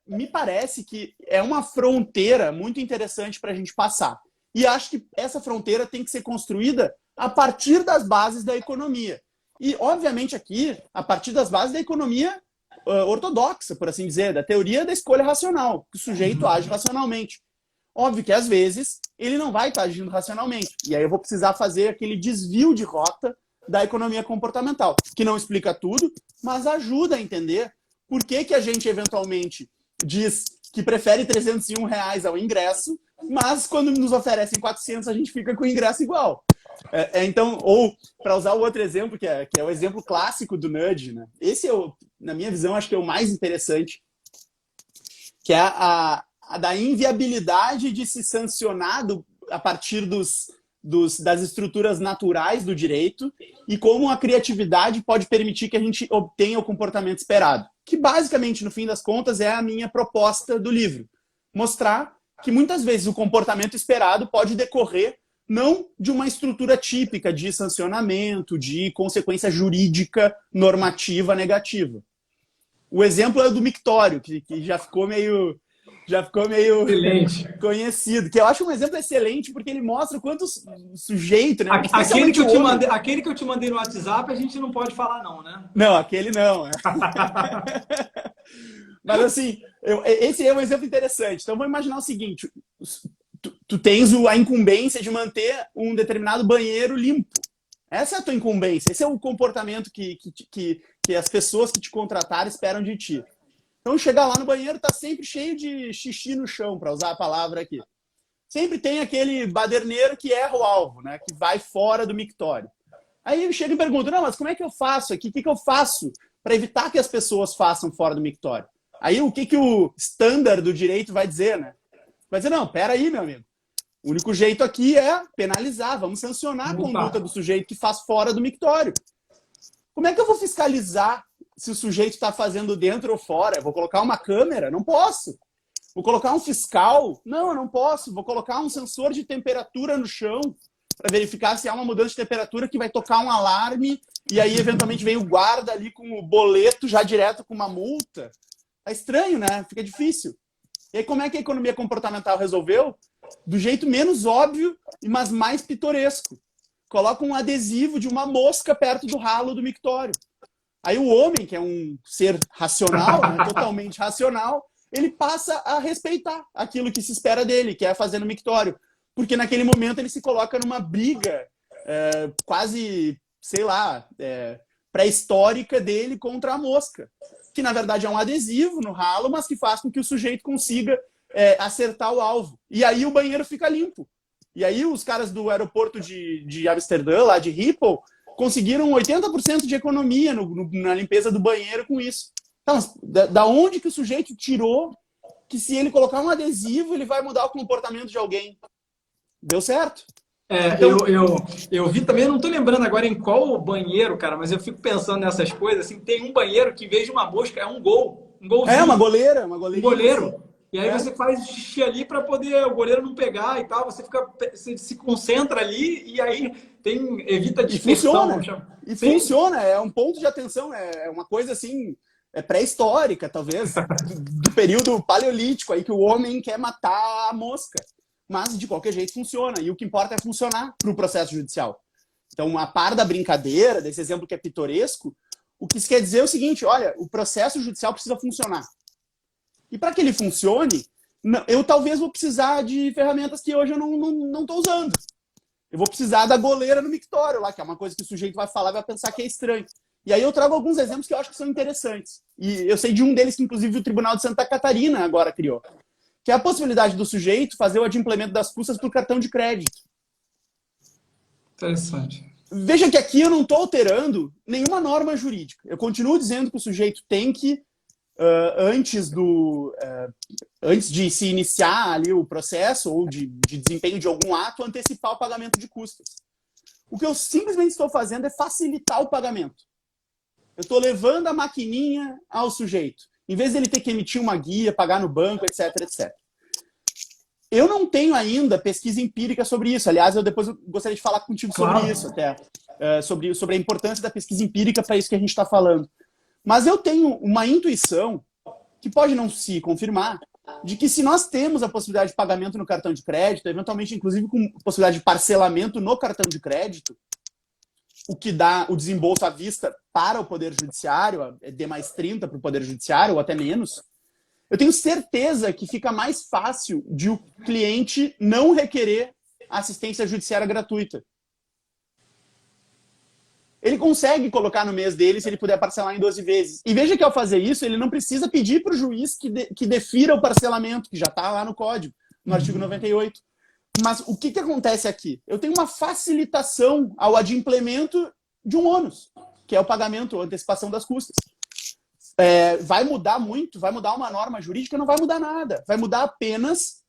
me parece que é uma fronteira muito interessante para a gente passar. E acho que essa fronteira tem que ser construída a partir das bases da economia. E, obviamente, aqui, a partir das bases da economia ortodoxa, por assim dizer, da teoria da escolha racional, que o sujeito age racionalmente. Óbvio que, às vezes, ele não vai estar agindo racionalmente. E aí eu vou precisar fazer aquele desvio de rota da economia comportamental, que não explica tudo, mas ajuda a entender por que a gente eventualmente diz que prefere R$301 ao ingresso, mas quando nos oferecem 400 a gente fica com o ingresso igual. Então, ou para usar o outro exemplo, que é o exemplo clássico do nudge, né? Esse na minha visão, acho que é o mais interessante, que é a da inviabilidade de se sancionar a partir das estruturas naturais do direito e como a criatividade pode permitir que a gente obtenha o comportamento esperado. Que basicamente, no fim das contas, é a minha proposta do livro. Mostrar que muitas vezes o comportamento esperado pode decorrer não de uma estrutura típica de sancionamento, de consequência jurídica normativa negativa. O exemplo é do mictório, que já ficou meio conhecido, que eu acho um exemplo excelente, porque ele mostra o quanto o sujeito... Né, aquele que eu te mandei no WhatsApp, a gente não pode falar não, né? Não, aquele não. Mas assim, esse é um exemplo interessante. Então vamos imaginar o seguinte, tu tens a incumbência de manter um determinado banheiro limpo. Essa é a tua incumbência, esse é o comportamento que as pessoas que te contrataram esperam de ti. Então, chegar lá no banheiro tá sempre cheio de xixi no chão, para usar a palavra aqui. Sempre tem aquele baderneiro que erra o alvo, né? Que vai fora do mictório. Aí ele chega e pergunta, não, mas como é que eu faço aqui? O que eu faço para evitar que as pessoas façam fora do mictório? Aí o que o standard do direito vai dizer, né? Vai dizer, não, peraí, meu amigo. O único jeito aqui é penalizar, vamos sancionar a conduta do sujeito que faz fora do mictório. Como é que eu vou fiscalizar se o sujeito está fazendo dentro ou fora? Eu vou colocar uma câmera? Não posso. Vou colocar um fiscal? Não, eu não posso. Vou colocar um sensor de temperatura no chão para verificar se há uma mudança de temperatura que vai tocar um alarme e aí eventualmente vem o guarda ali com o boleto já direto com uma multa. É estranho, né? Fica difícil. E aí como é que a economia comportamental resolveu? Do jeito menos óbvio, mas mais pitoresco. Coloca um adesivo de uma mosca perto do ralo do mictório. Aí o homem, que é um ser racional, né, totalmente racional, ele passa a respeitar aquilo que se espera dele, que é fazer no mictório. Porque naquele momento ele se coloca numa briga quase, sei lá, pré-histórica dele contra a mosca. Que na verdade é um adesivo no ralo, mas que faz com que o sujeito consiga acertar o alvo. E aí o banheiro fica limpo. E aí os caras do aeroporto de Amsterdã, lá de Schiphol, conseguiram 80% de economia na limpeza do banheiro com isso. Então, da onde que o sujeito tirou que se ele colocar um adesivo, ele vai mudar o comportamento de alguém? Deu certo. Então... eu vi também, não estou lembrando agora em qual banheiro, cara, mas eu fico pensando nessas coisas, assim, tem um banheiro que, em vez de uma mosca, é um golzinho. Uma goleira. Um goleiro. E aí você faz xixi ali para poder o goleiro não pegar e tal, você se concentra ali e aí evita a dispersão. Funciona, é um ponto de atenção, é uma coisa assim, pré-histórica, talvez, do período paleolítico, aí que o homem quer matar a mosca. Mas, de qualquer jeito, funciona. E o que importa é funcionar para o processo judicial. Então, a par da brincadeira, desse exemplo que é pitoresco, o que isso quer dizer é o seguinte, olha, o processo judicial precisa funcionar. E para que ele funcione, eu talvez vou precisar de ferramentas que hoje eu não estou usando. Eu vou precisar da goleira no mictório lá, que é uma coisa que o sujeito vai falar e vai pensar que é estranho. E aí eu trago alguns exemplos que eu acho que são interessantes. E eu sei de um deles que, inclusive, o Tribunal de Santa Catarina agora criou, que é a possibilidade do sujeito fazer o adimplemento das custas por cartão de crédito. Interessante. Veja que aqui eu não estou alterando nenhuma norma jurídica. Eu continuo dizendo que o sujeito tem que, antes de se iniciar ali o processo ou de desempenho de algum ato, antecipar o pagamento de custas. O que eu simplesmente estou fazendo é facilitar o pagamento. Eu estou levando a maquininha ao sujeito. Em vez de ele ter que emitir uma guia, pagar no banco, etc, etc. Eu não tenho ainda pesquisa empírica sobre isso. Aliás, eu depois gostaria de falar contigo sobre isso até. Sobre a importância da pesquisa empírica para isso que a gente está falando. Mas eu tenho uma intuição, que pode não se confirmar, de que se nós temos a possibilidade de pagamento no cartão de crédito, eventualmente inclusive com possibilidade de parcelamento no cartão de crédito, o que dá o desembolso à vista para o Poder Judiciário, é D mais 30 para o Poder Judiciário, ou até menos, eu tenho certeza que fica mais fácil de o cliente não requerer assistência judiciária gratuita. Ele consegue colocar no mês dele se ele puder parcelar em 12 vezes. E veja que ao fazer isso, ele não precisa pedir para o juiz que defira o parcelamento, que já está lá no código, no artigo 98. Mas o que acontece aqui? Eu tenho uma facilitação ao adimplemento de um ônus, que é o pagamento, a antecipação das custas. Vai mudar muito? Vai mudar uma norma jurídica? Não vai mudar nada. Vai mudar apenas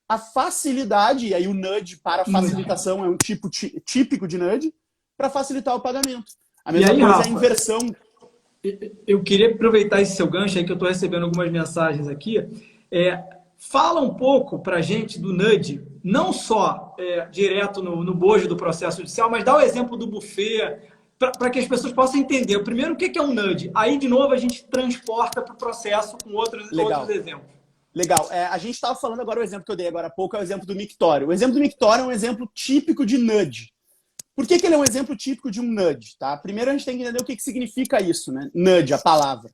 a facilidade, e aí o nudge para facilitação é um tipo típico de nudge, para facilitar o pagamento. A mesma coisa Rafa, é a inversão. Eu queria aproveitar esse seu gancho aí, que eu estou recebendo algumas mensagens aqui. Fala um pouco para a gente do nudge, não só direto no bojo do processo judicial, mas dá o exemplo do buffet, para que as pessoas possam entender. O primeiro, o que é um nudge? Aí, de novo, a gente transporta para o processo com outros exemplos. Legal. A gente estava falando agora, o exemplo que eu dei agora há pouco é o exemplo do mictório. O exemplo do mictório é um exemplo típico de nudge. Por que ele é um exemplo típico de um nudge? Tá? Primeiro, a gente tem que entender o que significa isso, né? Nudge, a palavra.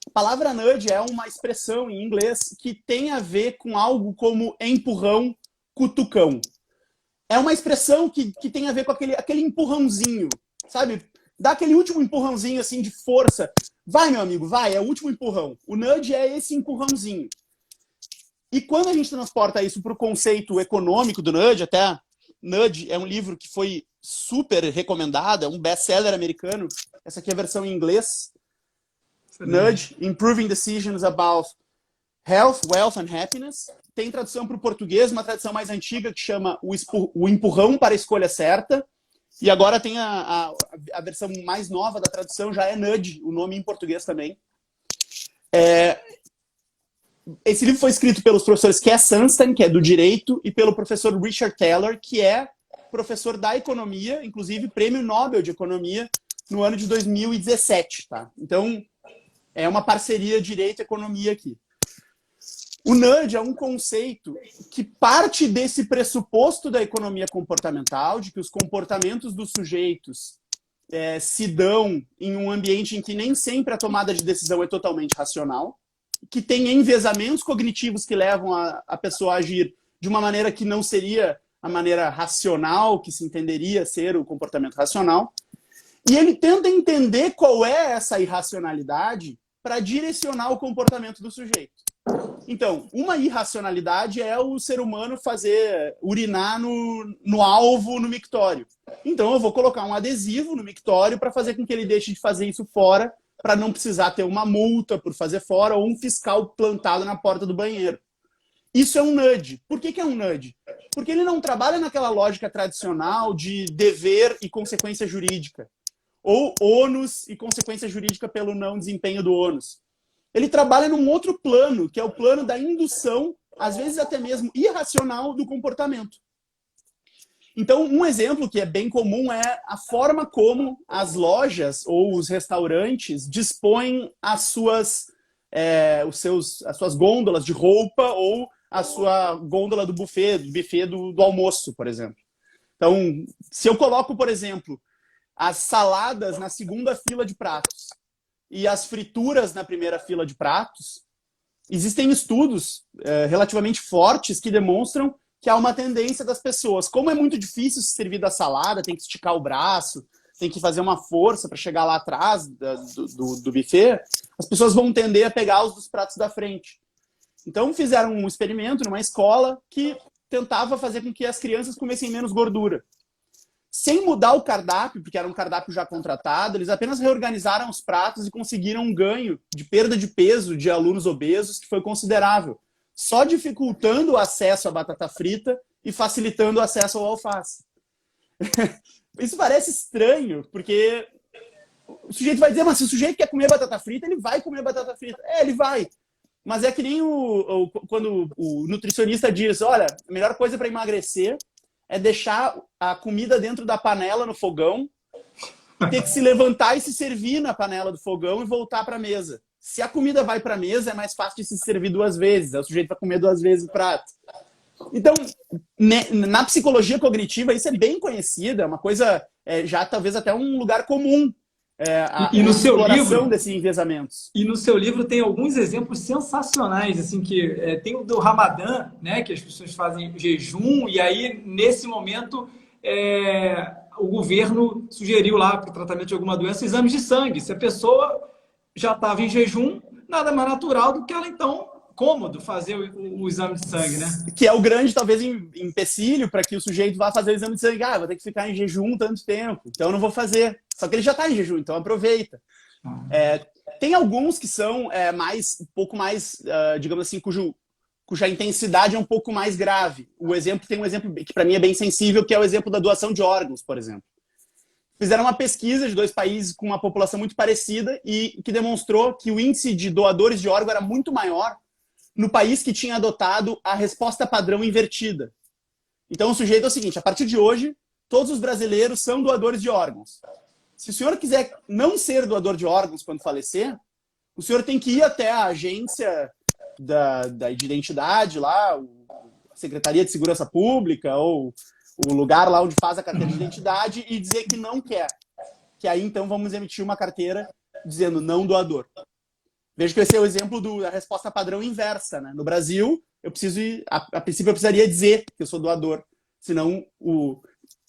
A palavra nudge é uma expressão em inglês que tem a ver com algo como empurrão, cutucão. É uma expressão que tem a ver com aquele empurrãozinho, sabe? Dá aquele último empurrãozinho assim de força. Vai, meu amigo, vai, é o último empurrão. O nudge é esse empurrãozinho. E quando a gente transporta isso para o conceito econômico do nudge, até Nudge é um livro que foi super recomendado, é um best-seller americano. Essa aqui é a versão em inglês. Nudge, Improving Decisions About Health, Wealth and Happiness. Tem tradução para o português, uma tradução mais antiga que chama O Empurrão para a Escolha Certa. E agora tem a versão mais nova da tradução, já é Nudge, o nome em português também. Esse livro foi escrito pelos professores Cass Sunstein, que é do direito, e pelo professor Richard Thaler, que é professor da economia, inclusive prêmio Nobel de Economia no ano de 2017. Tá? Então, é uma parceria direito-economia aqui. O nudge é um conceito que parte desse pressuposto da economia comportamental, de que os comportamentos dos sujeitos se dão em um ambiente em que nem sempre a tomada de decisão é totalmente racional, que tem enviesamentos cognitivos que levam a pessoa a agir de uma maneira que não seria a maneira racional, que se entenderia ser o comportamento racional. E ele tenta entender qual é essa irracionalidade para direcionar o comportamento do sujeito. Então, uma irracionalidade é o ser humano urinar no alvo, no mictório. Então, eu vou colocar um adesivo no mictório para fazer com que ele deixe de fazer isso fora, para não precisar ter uma multa por fazer fora ou um fiscal plantado na porta do banheiro. Isso é um nudge. Por que é um nudge? Porque ele não trabalha naquela lógica tradicional de dever e consequência jurídica, ou ônus e consequência jurídica pelo não desempenho do ônus. Ele trabalha num outro plano, que é o plano da indução, às vezes até mesmo irracional, do comportamento. Então, um exemplo que é bem comum é a forma como as lojas ou os restaurantes dispõem as suas gôndolas de roupa ou a sua gôndola do buffet do almoço, por exemplo. Então, se eu coloco, por exemplo, as saladas na segunda fila de pratos e as frituras na primeira fila de pratos, existem estudos relativamente fortes que demonstram que há uma tendência das pessoas. Como é muito difícil se servir da salada, tem que esticar o braço, tem que fazer uma força para chegar lá atrás do buffet, as pessoas vão tender a pegar os dos pratos da frente. Então fizeram um experimento numa escola que tentava fazer com que as crianças comessem menos gordura. Sem mudar o cardápio, porque era um cardápio já contratado, eles apenas reorganizaram os pratos e conseguiram um ganho de perda de peso de alunos obesos que foi considerável, só dificultando o acesso à batata frita e facilitando o acesso ao alface. Isso parece estranho, porque o sujeito vai dizer, mas se o sujeito quer comer batata frita, ele vai comer batata frita. Ele vai. Mas é que nem quando o nutricionista diz, olha, a melhor coisa para emagrecer é deixar a comida dentro da panela no fogão e ter que se levantar e se servir na panela do fogão e voltar para a mesa. Se a comida vai para a mesa, é mais fácil de se servir 2 vezes. O sujeito vai comer 2 vezes o prato. Então, na psicologia cognitiva, isso é bem conhecido. É uma coisa, já talvez até um lugar comum. E no seu livro desses enviesamentos. E no seu livro tem alguns exemplos sensacionais, assim, que tem o do Ramadã, né, que as pessoas fazem jejum, e aí, nesse momento, o governo sugeriu lá para o tratamento de alguma doença exames de sangue. Se a pessoa já estava em jejum, nada mais natural do que ela, então, cômodo fazer o exame de sangue, né? Que é o grande, talvez, empecilho para que o sujeito vá fazer o exame de sangue. Vou ter que ficar em jejum tanto tempo, então eu não vou fazer. Só que ele já está em jejum, então aproveita. Tem alguns que são um pouco mais, digamos assim, cuja intensidade é um pouco mais grave. Tem um exemplo que para mim é bem sensível, que é o exemplo da doação de órgãos, por exemplo. Fizeram uma pesquisa de 2 países com uma população muito parecida e que demonstrou que o índice de doadores de órgão era muito maior no país que tinha adotado a resposta padrão invertida. Então o sujeito é o seguinte, a partir de hoje, todos os brasileiros são doadores de órgãos. Se o senhor quiser não ser doador de órgãos quando falecer, o senhor tem que ir até a agência de identidade lá, a Secretaria de Segurança Pública ou o lugar lá onde faz a carteira de identidade e dizer que não quer. Que aí então vamos emitir uma carteira dizendo não doador. Veja que esse é o exemplo da resposta padrão inversa, né? No Brasil, a princípio eu precisaria dizer que eu sou doador, senão o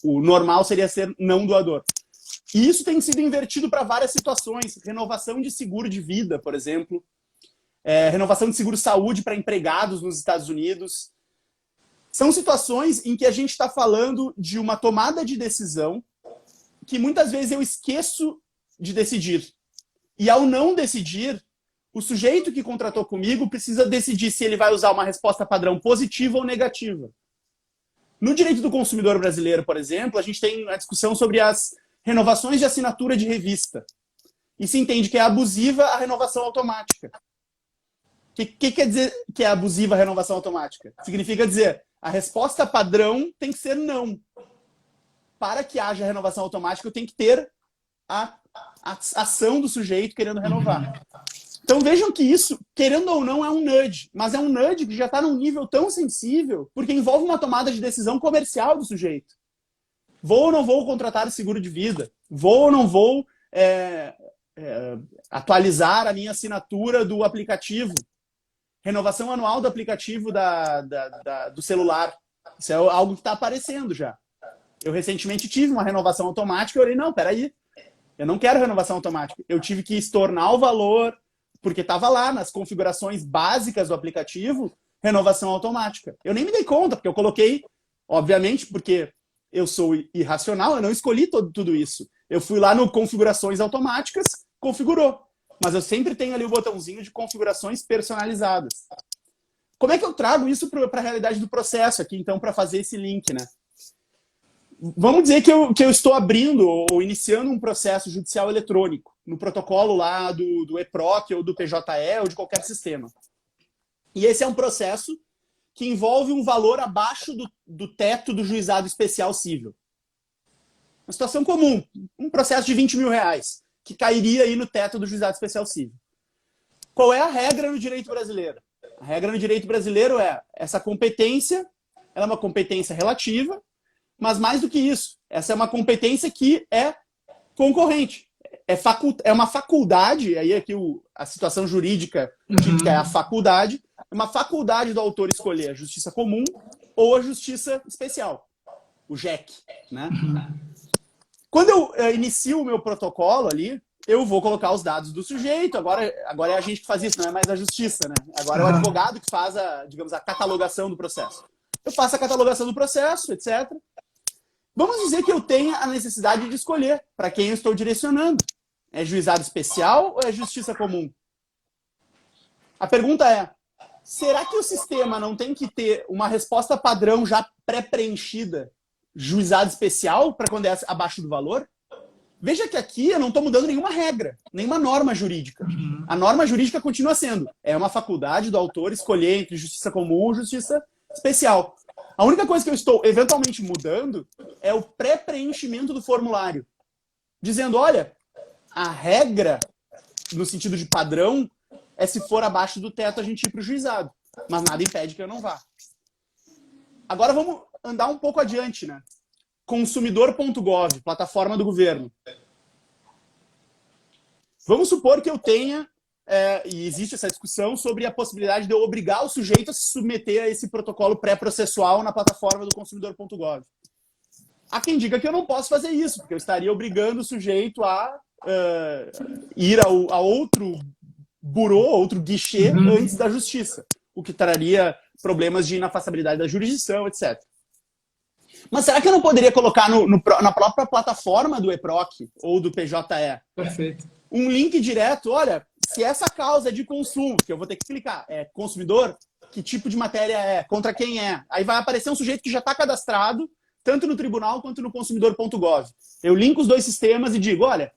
normal seria ser não doador. E isso tem sido invertido para várias situações. Renovação de seguro de vida, por exemplo. Renovação de seguro-saúde para empregados nos Estados Unidos. São situações em que a gente está falando de uma tomada de decisão que muitas vezes eu esqueço de decidir. E ao não decidir, o sujeito que contratou comigo precisa decidir se ele vai usar uma resposta padrão positiva ou negativa. No direito do consumidor brasileiro, por exemplo, a gente tem a discussão sobre as renovações de assinatura de revista. E se entende que é abusiva a renovação automática. O que quer dizer que é abusiva a renovação automática? Significa dizer, a resposta padrão tem que ser não. Para que haja renovação automática, eu tenho que ter a ação do sujeito querendo renovar. Então vejam que isso, querendo ou não, é um nudge. Mas é um nudge que já está num nível tão sensível, porque envolve uma tomada de decisão comercial do sujeito. Vou ou não vou contratar seguro de vida? Vou ou não vou atualizar a minha assinatura do aplicativo? Renovação anual do aplicativo do celular. Isso é algo que está aparecendo já. Eu recentemente tive uma renovação automática e eu olhei, não, peraí, eu não quero renovação automática. Eu tive que estornar o valor, porque estava lá nas configurações básicas do aplicativo, renovação automática. Eu nem me dei conta, porque eu coloquei, obviamente, porque eu sou irracional, eu não escolhi tudo isso. Eu fui lá no configurações automáticas, configurou. Mas eu sempre tenho ali o botãozinho de configurações personalizadas. Como é que eu trago isso para a realidade do processo aqui, então, para fazer esse link, né? Vamos dizer que eu estou abrindo ou iniciando um processo judicial eletrônico, no protocolo lá do EPROC ou do PJE ou de qualquer sistema. E esse é um processo que envolve um valor abaixo do teto do juizado especial cível. Uma situação comum, um processo de 20 mil reais, que cairia aí no teto do juizado especial cível. Qual é a regra no direito brasileiro? A regra no direito brasileiro é essa competência, ela é uma competência relativa, mas mais do que isso, essa é uma competência que é concorrente. É uma faculdade, aí aqui a situação jurídica típica é a faculdade, é uma faculdade do autor escolher a justiça comum ou a justiça especial, o JEC, né? Quando eu inicio o meu protocolo ali, eu vou colocar os dados do sujeito, agora é a gente que faz isso, não é mais a justiça, né? Agora é o advogado que faz a catalogação do processo. Eu faço a catalogação do processo, etc. Vamos dizer que eu tenha a necessidade de escolher para quem eu estou direcionando. É juizado especial ou é justiça comum? A pergunta é, será que o sistema não tem que ter uma resposta padrão já pré-preenchida, juizado especial, para quando é abaixo do valor? Veja que aqui eu não estou mudando nenhuma regra, nenhuma norma jurídica. A norma jurídica continua sendo, é uma faculdade do autor escolher entre justiça comum e justiça especial. A única coisa que eu estou eventualmente mudando é o pré-preenchimento do formulário. Dizendo, olha, a regra, no sentido de padrão, é se for abaixo do teto a gente ir para o juizado. Mas nada impede que eu não vá. Agora vamos andar um pouco adiante, né? Consumidor.gov, plataforma do governo. Vamos supor que eu tenha, e existe essa discussão sobre a possibilidade de eu obrigar o sujeito a se submeter a esse protocolo pré-processual na plataforma do consumidor.gov. Há quem diga que eu não posso fazer isso, porque eu estaria obrigando o sujeito a ir a outro burô, outro guichê antes da justiça, o que traria problemas de inafastabilidade da jurisdição, etc. Mas será que eu não poderia colocar na própria plataforma do EPROC ou do PJE Perfeito. um link direto? Olha, se essa causa é de consumo, que eu vou ter que explicar, é consumidor, que tipo de matéria é, contra quem é. Aí vai aparecer um sujeito que já está cadastrado, tanto no tribunal quanto no consumidor.gov. Eu linko os dois sistemas e digo, olha,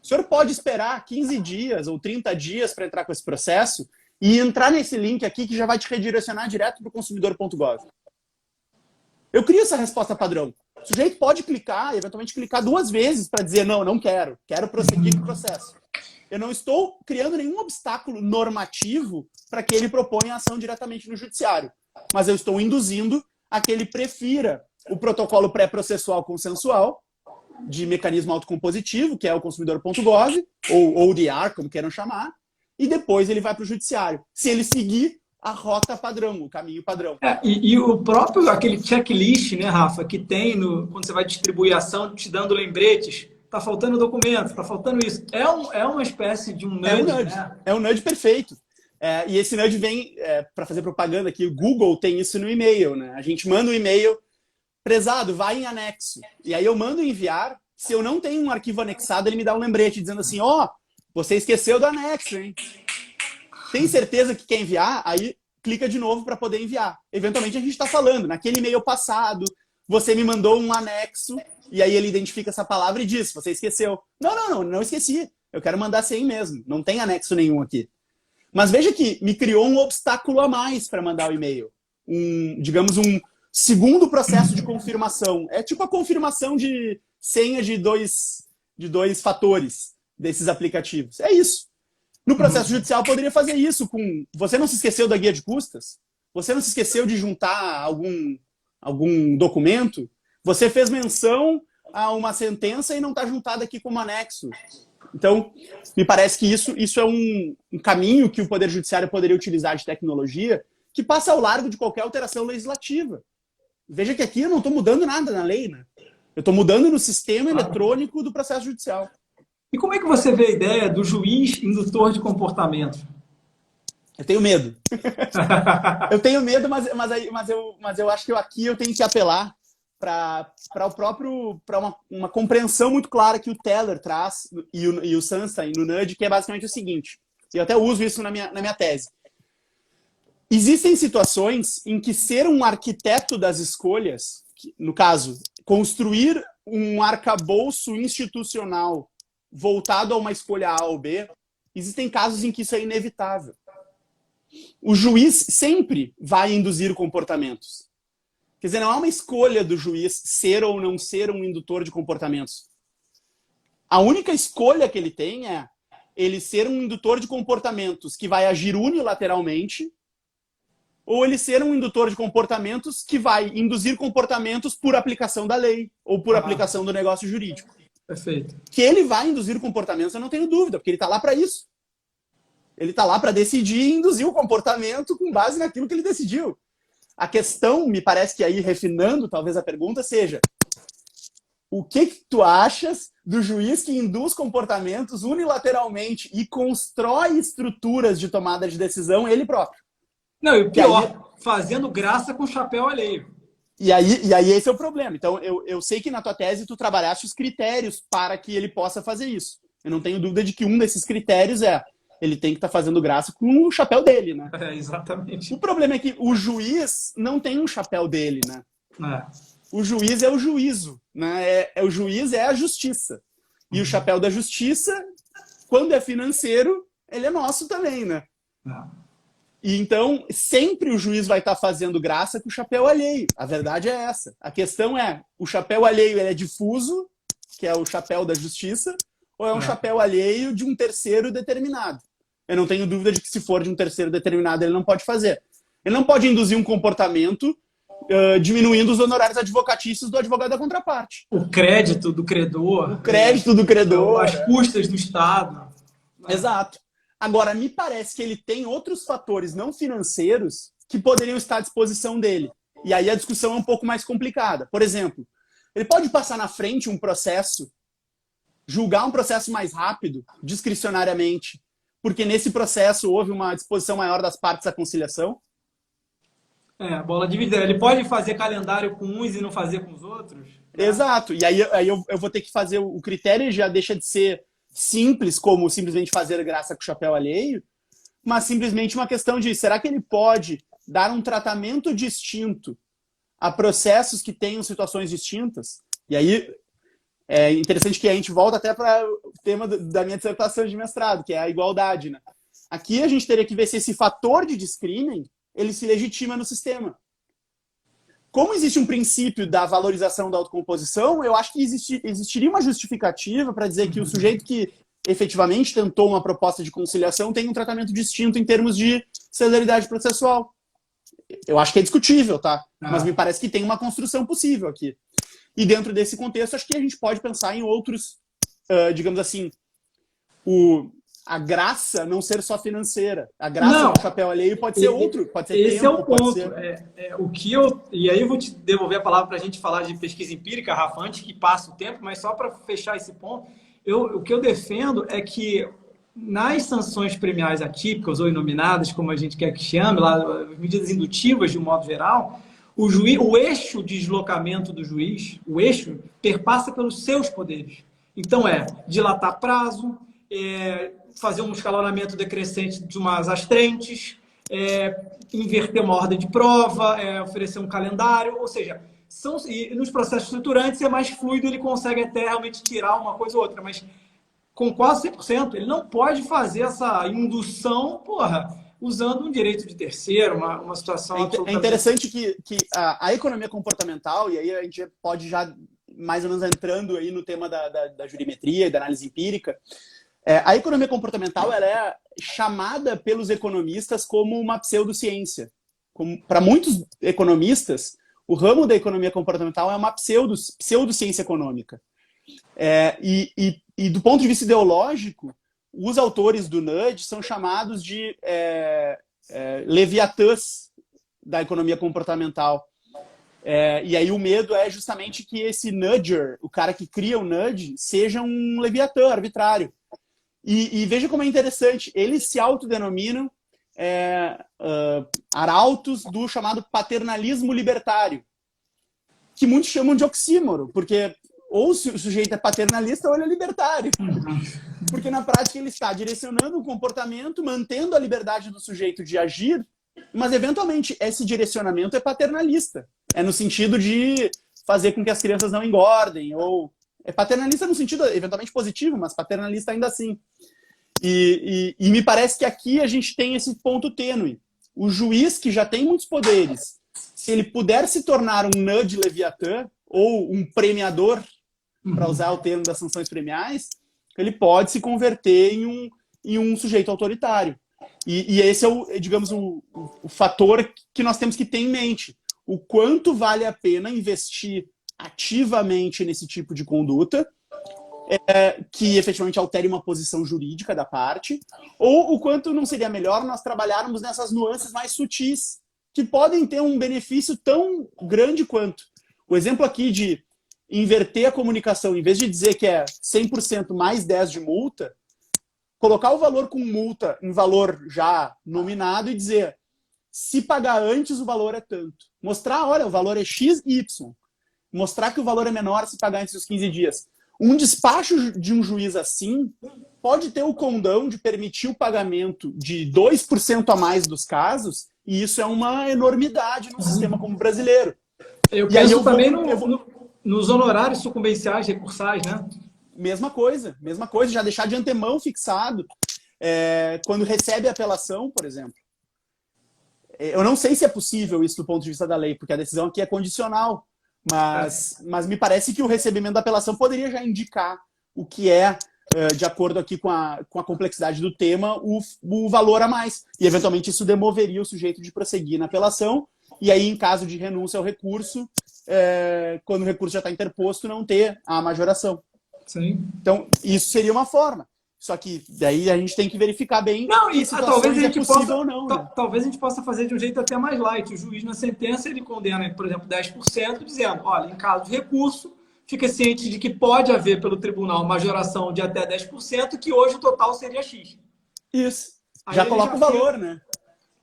o senhor pode esperar 15 dias ou 30 dias para entrar com esse processo e entrar nesse link aqui que já vai te redirecionar direto para o consumidor.gov. Eu crio essa resposta padrão. O sujeito pode clicar, eventualmente clicar 2 vezes para dizer, não quero prosseguir com o processo. Eu não estou criando nenhum obstáculo normativo para que ele proponha a ação diretamente no judiciário. Mas eu estou induzindo a que ele prefira o protocolo pré-processual consensual, de mecanismo autocompositivo, que é o consumidor.gov, ou ODR, como queiram chamar, e depois ele vai para o judiciário. Se ele seguir a rota padrão, o caminho padrão. E o próprio, aquele checklist, né, Rafa, que tem quando você vai distribuir a ação, te dando lembretes, tá faltando documento, tá faltando isso. É uma espécie de um nudge, né? É um nudge perfeito. E esse nudge vem, para fazer propaganda aqui, o Google tem isso no e-mail, né? A gente manda um e-mail, prezado, vai em anexo. E aí eu mando enviar, se eu não tenho um arquivo anexado, ele me dá um lembrete dizendo assim, você esqueceu do anexo, hein? Tem certeza que quer enviar? Aí clica de novo para poder enviar. Eventualmente a gente está falando, naquele e-mail passado, você me mandou um anexo, e aí ele identifica essa palavra e diz, você esqueceu. Não esqueci. Eu quero mandar sem mesmo. Não tem anexo nenhum aqui. Mas veja que me criou um obstáculo a mais para mandar o e-mail. Digamos, um segundo processo de confirmação. É tipo a confirmação de senha de dois fatores desses aplicativos. É isso. No processo judicial, eu poderia fazer isso com... Você não se esqueceu da guia de custas? Você não se esqueceu de juntar algum documento? Você fez menção a uma sentença e não está juntado aqui como anexo. Então, me parece que isso é um caminho que o Poder Judiciário poderia utilizar de tecnologia que passa ao largo de qualquer alteração legislativa. Veja que aqui eu não estou mudando nada na lei, né? Eu estou mudando no sistema eletrônico do processo judicial. E como é que você vê a ideia do juiz indutor de comportamento? Eu tenho medo. Eu tenho medo, mas eu acho que aqui eu tenho que apelar para uma compreensão muito clara que o Teller traz e o Sunstein no Nudge, que é basicamente o seguinte. Eu até uso isso na minha tese. Existem situações em que ser um arquiteto das escolhas, no caso, construir um arcabouço institucional voltado a uma escolha A ou B, existem casos em que isso é inevitável. O juiz sempre vai induzir comportamentos. Quer dizer, não é uma escolha do juiz ser ou não ser um indutor de comportamentos. A única escolha que ele tem é ele ser um indutor de comportamentos que vai agir unilateralmente ou ele ser um indutor de comportamentos que vai induzir comportamentos por aplicação da lei ou por aplicação do negócio jurídico. Perfeito. Que ele vai induzir comportamentos, eu não tenho dúvida, porque ele está lá para isso. Ele está lá para decidir e induzir o comportamento com base naquilo que ele decidiu. A questão, me parece que aí, refinando talvez a pergunta, seja o que tu achas do juiz que induz comportamentos unilateralmente e constrói estruturas de tomada de decisão ele próprio? Não, e o pior, fazendo graça com chapéu alheio. E aí esse é o problema. Então, eu sei que na tua tese tu trabalhaste os critérios para que ele possa fazer isso. Eu não tenho dúvida de que um desses critérios ele tem que estar fazendo graça com o chapéu dele, né? Exatamente. O problema é que o juiz não tem um chapéu dele, né? É. O juiz é o juízo, né? O juiz é a justiça. E o chapéu da justiça, quando é financeiro, ele é nosso também, né? E então, sempre o juiz vai estar fazendo graça com o chapéu alheio. A verdade é essa. A questão é, o chapéu alheio ele é difuso, que é o chapéu da justiça, ou é um chapéu alheio de um terceiro determinado? Eu não tenho dúvida de que se for de um terceiro determinado, ele não pode fazer. Ele não pode induzir um comportamento diminuindo os honorários advocatícios do advogado da contraparte. O crédito do credor. O crédito do credor. As custas do Estado. Exato. Agora, me parece que ele tem outros fatores não financeiros que poderiam estar à disposição dele. E aí a discussão é um pouco mais complicada. Por exemplo, ele pode passar na frente um processo, julgar um processo mais rápido, discricionariamente, porque nesse processo houve uma disposição maior das partes à conciliação? Bola dividida. Ele pode fazer calendário com uns e não fazer com os outros? Exato. E aí eu vou ter que fazer o critério, já deixa de ser simples, como simplesmente fazer graça com o chapéu alheio, mas simplesmente uma questão de, será que ele pode dar um tratamento distinto a processos que tenham situações distintas? E aí é interessante que a gente volta até para o tema da minha dissertação de mestrado, que é a igualdade, né? Aqui a gente teria que ver se esse fator de discrimen ele se legitima no sistema. Como existe um princípio da valorização da autocomposição, eu acho que existiria uma justificativa para dizer que o sujeito que efetivamente tentou uma proposta de conciliação tem um tratamento distinto em termos de celeridade processual. Eu acho que é discutível, tá? Mas me parece que tem uma construção possível aqui. E dentro desse contexto, acho que a gente pode pensar em outros, digamos assim, a graça não ser só financeira. A graça do chapéu alheio pode ser outro, pode ser esse tempo, é o ponto. ser... E aí eu vou te devolver a palavra para a gente falar de pesquisa empírica, Rafa, antes que passe o tempo, mas só para fechar esse ponto, o que eu defendo é que nas sanções premiais atípicas ou inominadas, como a gente quer que chame, lá, as medidas indutivas de um modo geral, o eixo de deslocamento do juiz, o eixo, perpassa pelos seus poderes. Então dilatar prazo, fazer um escalonamento decrescente de umas astrentes, inverter uma ordem de prova, oferecer um calendário, ou seja, e nos processos estruturantes é mais fluido, ele consegue até realmente tirar uma coisa ou outra, mas com quase 100%, ele não pode fazer essa indução, usando um direito de terceiro, uma situação absolutamente... É interessante que a economia comportamental, e aí a gente pode já mais ou menos entrando aí no tema da jurimetria e da análise empírica, a economia comportamental ela é chamada pelos economistas como uma pseudociência. Para muitos economistas, o ramo da economia comportamental é uma pseudociência econômica. E do ponto de vista ideológico, os autores do nudge são chamados de leviatãs da economia comportamental. E aí o medo é justamente que esse nudger, o cara que cria o nudge, seja um leviatã arbitrário. E veja como é interessante, eles se autodenominam arautos do chamado paternalismo libertário, que muitos chamam de oxímoro, porque ou o sujeito é paternalista ou ele é libertário. Porque na prática ele está direcionando o comportamento, mantendo a liberdade do sujeito de agir, mas eventualmente esse direcionamento é paternalista. É no sentido de fazer com que as crianças não engordem, ou é paternalista no sentido eventualmente positivo, mas paternalista ainda assim. E me parece que aqui a gente tem esse ponto tênue. O juiz, que já tem muitos poderes, se ele puder se tornar um nudge leviatã, ou um premiador, para usar o termo das sanções premiais, ele pode se converter em um sujeito autoritário. E esse é, digamos, o fator que nós temos que ter em mente. O quanto vale a pena investir ativamente nesse tipo de conduta, que efetivamente altere uma posição jurídica da parte, ou o quanto não seria melhor nós trabalharmos nessas nuances mais sutis, que podem ter um benefício tão grande quanto. O exemplo aqui de inverter a comunicação, em vez de dizer que é 100% mais 10 de multa, colocar o valor com multa em valor já nominado e dizer, se pagar antes o valor é tanto. Mostrar, olha, o valor é X e Y. Mostrar que o valor é menor se pagar antes dos 15 dias. Um despacho de um juiz assim pode ter o condão de permitir o pagamento de 2% a mais dos casos, e isso é uma enormidade num sistema como o brasileiro. Eu penso também nos honorários sucumbenciais recursais, né? Mesma coisa, já deixar de antemão fixado. Quando recebe apelação, por exemplo. Eu não sei se é possível isso do ponto de vista da lei, porque a decisão aqui é condicional. Mas me parece que o recebimento da apelação poderia já indicar o que de acordo aqui com a complexidade do tema, o valor a mais. E, eventualmente, isso demoveria o sujeito de prosseguir na apelação. E aí, em caso de renúncia ao recurso, quando o recurso já está interposto, não ter a majoração. Sim. Então, isso seria uma forma. Só que daí a gente tem que verificar bem se talvez a gente possível ou não. Né? Talvez a gente possa fazer de um jeito até mais light. O juiz, na sentença, ele condena, por exemplo, 10%, dizendo, olha, em caso de recurso, fica ciente de que pode haver pelo tribunal majoração de até 10%, que hoje o total seria X. Isso. Já coloca o valor, né?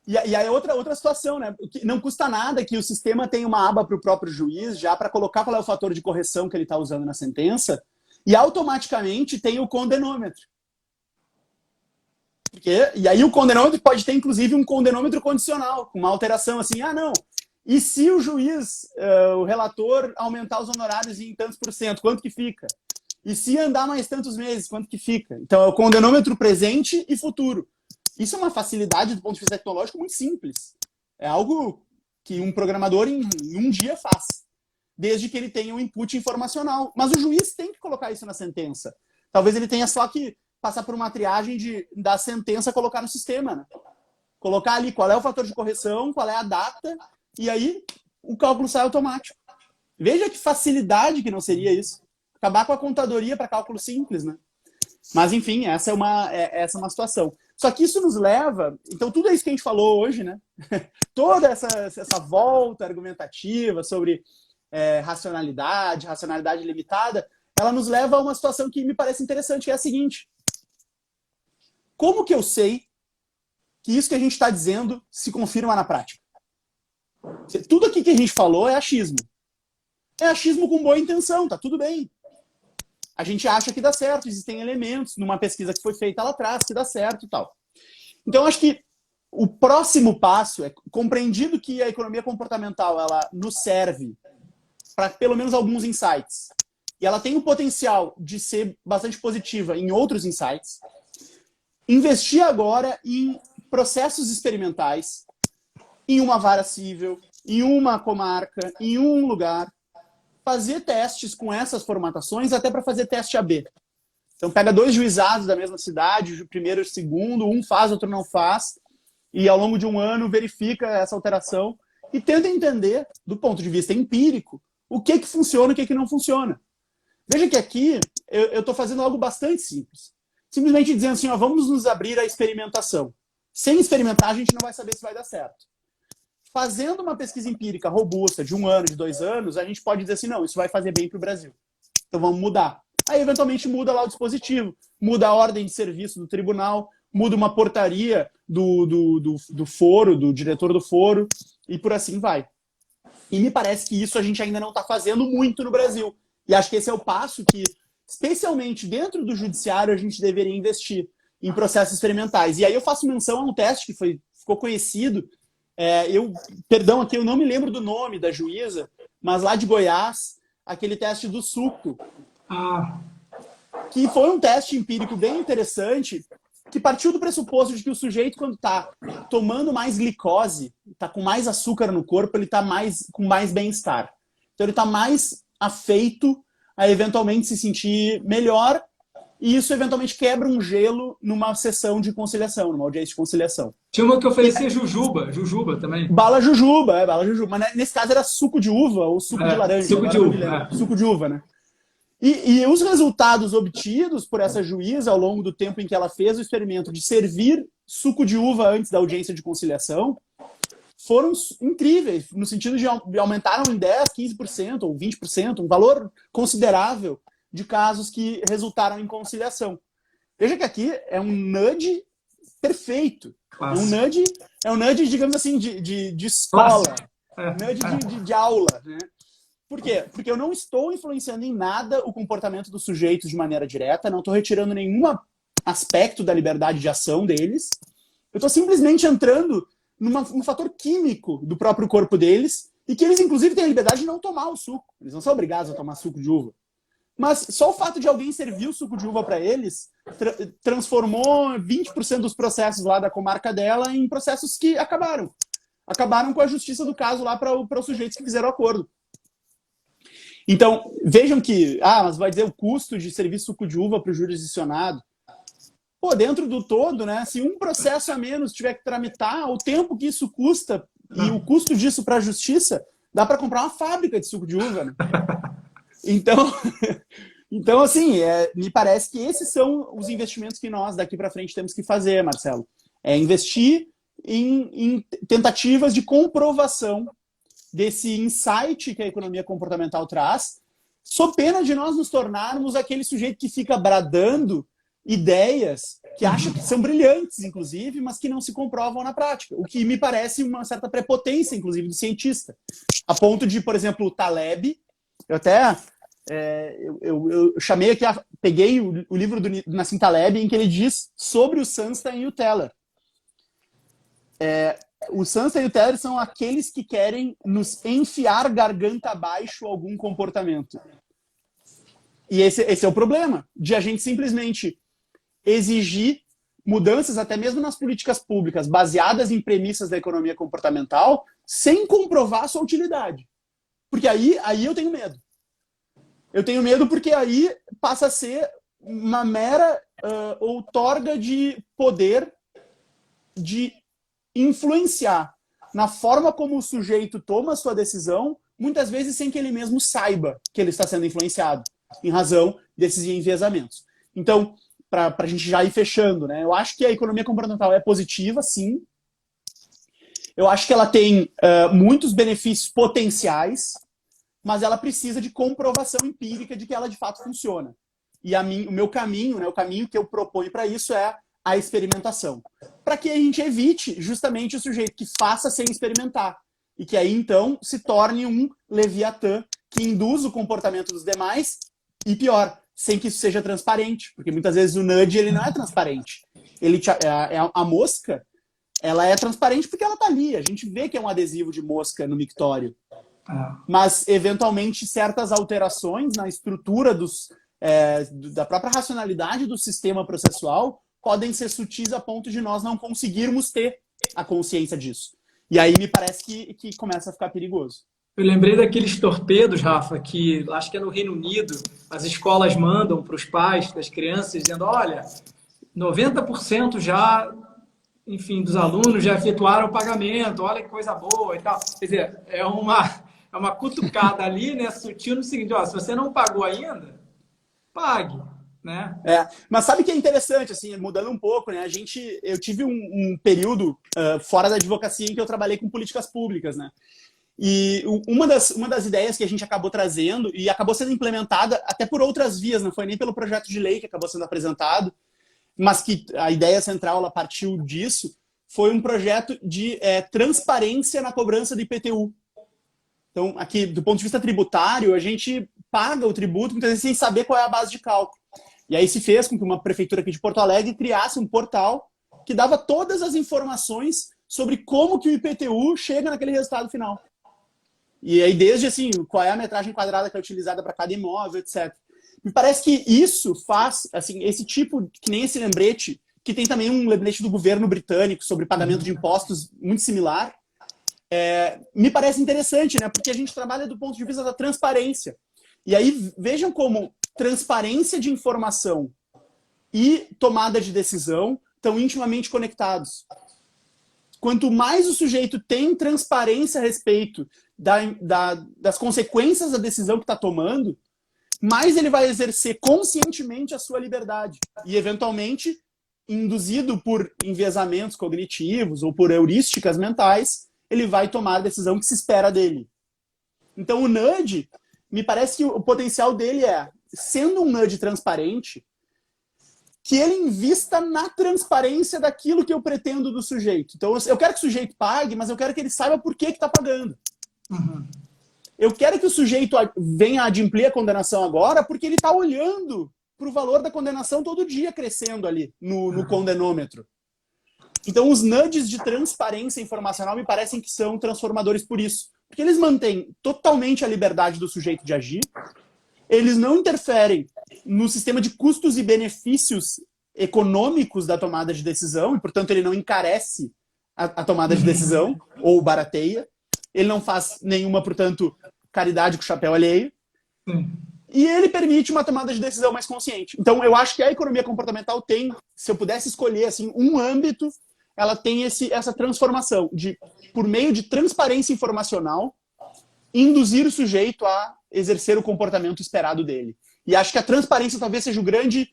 E aí outra situação, né? Não custa nada que o sistema tenha uma aba para o próprio juiz, já para colocar qual é o fator de correção que ele está usando na sentença, e automaticamente tem o condenômetro. E aí o condenômetro pode ter, inclusive, um condenômetro condicional, com uma alteração assim, não. E se o juiz, o relator, aumentar os honorários em tantos por cento, quanto que fica? E se andar mais tantos meses, quanto que fica? Então é o condenômetro presente e futuro. Isso é uma facilidade do ponto de vista tecnológico muito simples. É algo que um programador em um dia faz, desde que ele tenha um input informacional. Mas o juiz tem que colocar isso na sentença. Talvez ele tenha só que passar por uma triagem da sentença, colocar no sistema, né? Colocar ali qual é o fator de correção, qual é a data, e aí o cálculo sai automático. Veja que facilidade que não seria isso. Acabar com a contadoria para cálculo simples, né? Mas, enfim, essa é uma situação. Só que isso nos leva... Então, tudo isso que a gente falou hoje, né? Toda essa volta argumentativa sobre racionalidade limitada, ela nos leva a uma situação que me parece interessante, que é a seguinte. Como que eu sei que isso que a gente está dizendo se confirma na prática? Tudo aqui que a gente falou é achismo. É achismo com boa intenção, tá tudo bem. A gente acha que dá certo, existem elementos numa pesquisa que foi feita lá atrás que dá certo e tal. Então, acho que o próximo passo é, compreendido que a economia comportamental ela nos serve para pelo menos alguns insights, e ela tem o potencial de ser bastante positiva em outros insights, investir agora em processos experimentais, em uma vara civil, em uma comarca, em um lugar, fazer testes com essas formatações, até para fazer teste AB. Então pega 2 juizados da mesma cidade, o primeiro e o segundo, um faz, outro não faz, e ao longo de um ano verifica essa alteração e tenta entender, do ponto de vista empírico, o que funciona e o que não funciona. Veja que aqui eu estou fazendo algo bastante simples. Simplesmente dizendo assim, ó, vamos nos abrir à experimentação. Sem experimentar, a gente não vai saber se vai dar certo. Fazendo uma pesquisa empírica robusta de 1 ano, de 2 anos, a gente pode dizer assim, não, isso vai fazer bem para o Brasil. Então vamos mudar. Aí, eventualmente, muda lá o dispositivo, muda a ordem de serviço do tribunal, muda uma portaria do foro, do diretor do foro, e por assim vai. E me parece que isso a gente ainda não está fazendo muito no Brasil. E acho que esse é o passo que, especialmente dentro do judiciário, a gente deveria investir em processos experimentais. E aí eu faço menção a um teste que ficou conhecido. Perdão, aqui eu não me lembro do nome da juíza, mas lá de Goiás, aquele teste do suco. Que foi um teste empírico bem interessante, que partiu do pressuposto de que o sujeito, quando está tomando mais glicose, está com mais açúcar no corpo, ele está com mais bem-estar. Então ele está mais afeito a eventualmente se sentir melhor, e isso eventualmente quebra um gelo numa sessão de conciliação, numa audiência de conciliação. Tinha uma que oferecia jujuba também. Bala jujuba. Mas nesse caso era suco de uva ou suco de laranja. Suco de uva. Suco de uva, né? E os resultados obtidos por essa juíza ao longo do tempo em que ela fez o experimento de servir suco de uva antes da audiência de conciliação foram incríveis, no sentido de aumentaram em 10%, 15% ou 20%, um valor considerável de casos que resultaram em conciliação. Veja que aqui é um nudge perfeito. É um nudge, digamos assim, de escola. Nudge de aula, né? Por quê? Porque eu não estou influenciando em nada o comportamento dos sujeitos de maneira direta, não estou retirando nenhum aspecto da liberdade de ação deles. Eu estou simplesmente entrando num fator químico do próprio corpo deles e que eles, inclusive, têm a liberdade de não tomar o suco. Eles não são obrigados a tomar suco de uva. Mas só o fato de alguém servir o suco de uva para eles transformou 20% dos processos lá da comarca dela em processos que acabaram. Acabaram com a justiça do caso lá para os sujeitos que fizeram o acordo. Então, vejam que, mas vai dizer o custo de servir suco de uva para o jurisdicionado. Pô, dentro do todo, né? Se um processo a menos tiver que tramitar, o tempo que isso custa e o custo disso para a justiça, dá para comprar uma fábrica de suco de uva, né? Então assim, me parece que esses são os investimentos que nós daqui para frente temos que fazer, Marcelo. É investir em tentativas de comprovação desse insight que a economia comportamental traz, sob pena de nós nos tornarmos aquele sujeito que fica bradando ideias que acha que são brilhantes, inclusive, mas que não se comprovam na prática. O que me parece uma certa prepotência, inclusive, do cientista. A ponto de, por exemplo, o Taleb, eu até eu chamei aqui, peguei o livro do Nassim Taleb, em que ele diz sobre o Sunstein e o Teller. O Sunstein e o Teller são aqueles que querem nos enfiar garganta abaixo algum comportamento. E esse é o problema, de a gente simplesmente exigir mudanças, até mesmo nas políticas públicas, baseadas em premissas da economia comportamental, sem comprovar a sua utilidade. Porque aí eu tenho medo. Eu tenho medo porque aí passa a ser uma mera outorga de poder de influenciar na forma como o sujeito toma a sua decisão, muitas vezes sem que ele mesmo saiba que ele está sendo influenciado, em razão desses enviesamentos. Então, para a gente já ir fechando, né? Eu acho que a economia comportamental é positiva, sim. Eu acho que ela tem muitos benefícios potenciais, mas ela precisa de comprovação empírica de que ela de fato funciona. E o meu caminho, né, o caminho que eu proponho para isso é a experimentação. Para que a gente evite justamente o sujeito que faça sem experimentar. E que aí, então, se torne um Leviatã que induz o comportamento dos demais e, pior, sem que isso seja transparente. Porque muitas vezes o nudge ele não é transparente. A mosca, ela é transparente porque ela está ali. A gente vê que é um adesivo de mosca no mictório. Mas, eventualmente, certas alterações na estrutura da própria racionalidade do sistema processual podem ser sutis a ponto de nós não conseguirmos ter a consciência disso. E aí me parece que começa a ficar perigoso. Eu lembrei daqueles torpedos, Rafa, que acho que é no Reino Unido, as escolas mandam para os pais das crianças dizendo, olha, 90% já enfim, dos alunos já efetuaram o pagamento, olha que coisa boa e tal. Quer dizer, é uma cutucada ali, né, sutil no seguinte, ó, se você não pagou ainda, pague, né? Mas sabe que é interessante, assim, mudando um pouco, né? Eu tive um período fora da advocacia em que eu trabalhei com políticas públicas, né? E uma das ideias que a gente acabou trazendo, e acabou sendo implementada até por outras vias, não foi nem pelo projeto de lei que acabou sendo apresentado, mas que a ideia central ela partiu disso, foi um projeto de transparência na cobrança do IPTU. Então, aqui, do ponto de vista tributário, a gente paga o tributo muitas vezes sem saber qual é a base de cálculo. E aí se fez com que uma prefeitura aqui de Porto Alegre criasse um portal que dava todas as informações sobre como que o IPTU chega naquele resultado final. E aí desde assim, qual é a metragem quadrada que é utilizada para cada imóvel, etc. Me parece que isso faz, assim, esse tipo, que nem esse lembrete, que tem também um lembrete do governo britânico sobre pagamento de impostos muito similar, me parece interessante, né? Porque a gente trabalha do ponto de vista da transparência. E aí vejam como transparência de informação e tomada de decisão estão intimamente conectados. Quanto mais o sujeito tem transparência a respeito das consequências da decisão que está tomando, mais ele vai exercer conscientemente a sua liberdade. E, eventualmente, induzido por enviesamentos cognitivos ou por heurísticas mentais, ele vai tomar a decisão que se espera dele. Então, o nudge, me parece que o potencial dele sendo um nudge transparente, que ele invista na transparência daquilo que eu pretendo do sujeito. Então, eu quero que o sujeito pague, mas eu quero que ele saiba por que está pagando. Uhum. Eu quero que o sujeito venha a adimplir a condenação agora porque ele está olhando para o valor da condenação todo dia crescendo ali no condenômetro. Então, os nudges de transparência informacional me parecem que são transformadores por isso. Porque eles mantêm totalmente a liberdade do sujeito de agir, eles não interferem no sistema de custos e benefícios econômicos da tomada de decisão, e, portanto, ele não encarece a tomada de decisão, ou barateia. Ele não faz nenhuma, portanto, caridade com o chapéu alheio. E ele permite uma tomada de decisão mais consciente. Então, eu acho que a economia comportamental tem, se eu pudesse escolher assim, um âmbito, ela tem essa transformação de, por meio de transparência informacional, induzir o sujeito a exercer o comportamento esperado dele. E acho que a transparência talvez seja o grande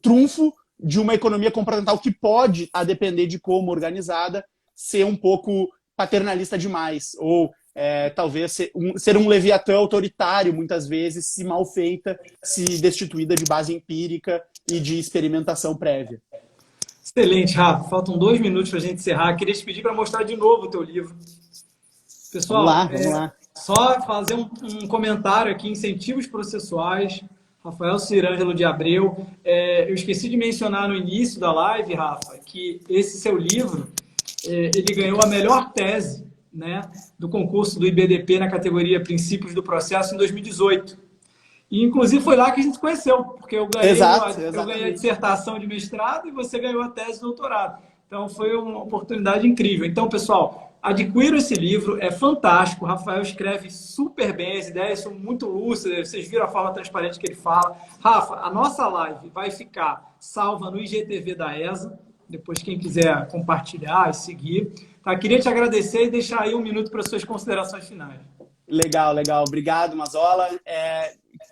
trunfo de uma economia comportamental que pode, a depender de como organizada, ser um pouco paternalista demais, ou talvez ser um leviatã autoritário, muitas vezes, se mal feita, se destituída de base empírica e de experimentação prévia. Excelente, Rafa. Faltam 2 minutos para a gente encerrar. Queria te pedir para mostrar de novo o teu livro. Pessoal, vamos lá. Só fazer um comentário aqui, incentivos processuais, Rafael Cirângelo de Abreu. Eu esqueci de mencionar no início da live, Rafa, que esse seu livro, ele ganhou a melhor tese, né, do concurso do IBDP na categoria Princípios do Processo em 2018. E, inclusive, foi lá que a gente se conheceu, porque eu ganhei a dissertação de mestrado e você ganhou a tese de doutorado. Então, foi uma oportunidade incrível. Então, pessoal, adquiram esse livro, é fantástico. O Rafael escreve super bem, as ideias são muito lúcidas, vocês viram a forma transparente que ele fala. Rafa, a nossa live vai ficar salva no IGTV da ESA, depois quem quiser compartilhar e seguir. Tá? Queria te agradecer e deixar aí 1 minuto para suas considerações finais. Legal. Obrigado, Mazola.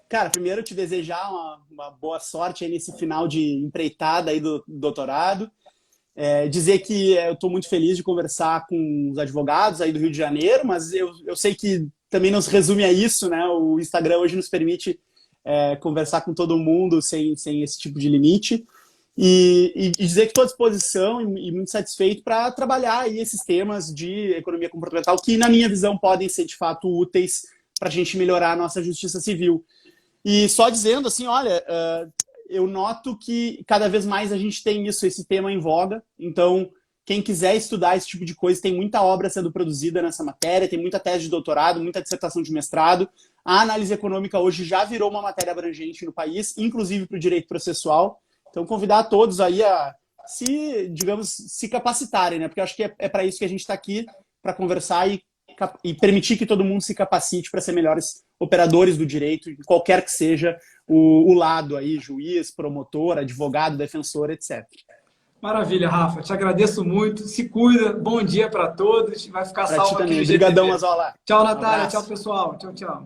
Cara, primeiro te desejar uma boa sorte aí nesse final de empreitada aí do doutorado. Dizer que eu estou muito feliz de conversar com os advogados aí do Rio de Janeiro, mas eu sei que também não se resume a isso, né? O Instagram hoje nos permite conversar com todo mundo sem esse tipo de limite. E dizer que estou à disposição e muito satisfeito para trabalhar aí esses temas de economia comportamental que, na minha visão, podem ser de fato úteis para a gente melhorar a nossa justiça civil. E só dizendo assim, olha, eu noto que cada vez mais a gente tem esse tema em voga. Então, quem quiser estudar esse tipo de coisa, tem muita obra sendo produzida nessa matéria, tem muita tese de doutorado, muita dissertação de mestrado. A análise econômica hoje já virou uma matéria abrangente no país, inclusive para o direito processual. Então, convidar a todos aí a se capacitarem, né? Porque eu acho que é para isso que a gente está aqui, para conversar e permitir que todo mundo se capacite para ser melhores operadores do direito, qualquer que seja o lado aí, juiz, promotor, advogado, defensor, etc. Maravilha, Rafa. Te agradeço muito. Se cuida. Bom dia para todos. Vai ficar Para ti salvo aqui também. no Obrigadão, GTV. Mazola. Tchau, Um Natália. Tchau, abraço. pessoal. Tchau, tchau.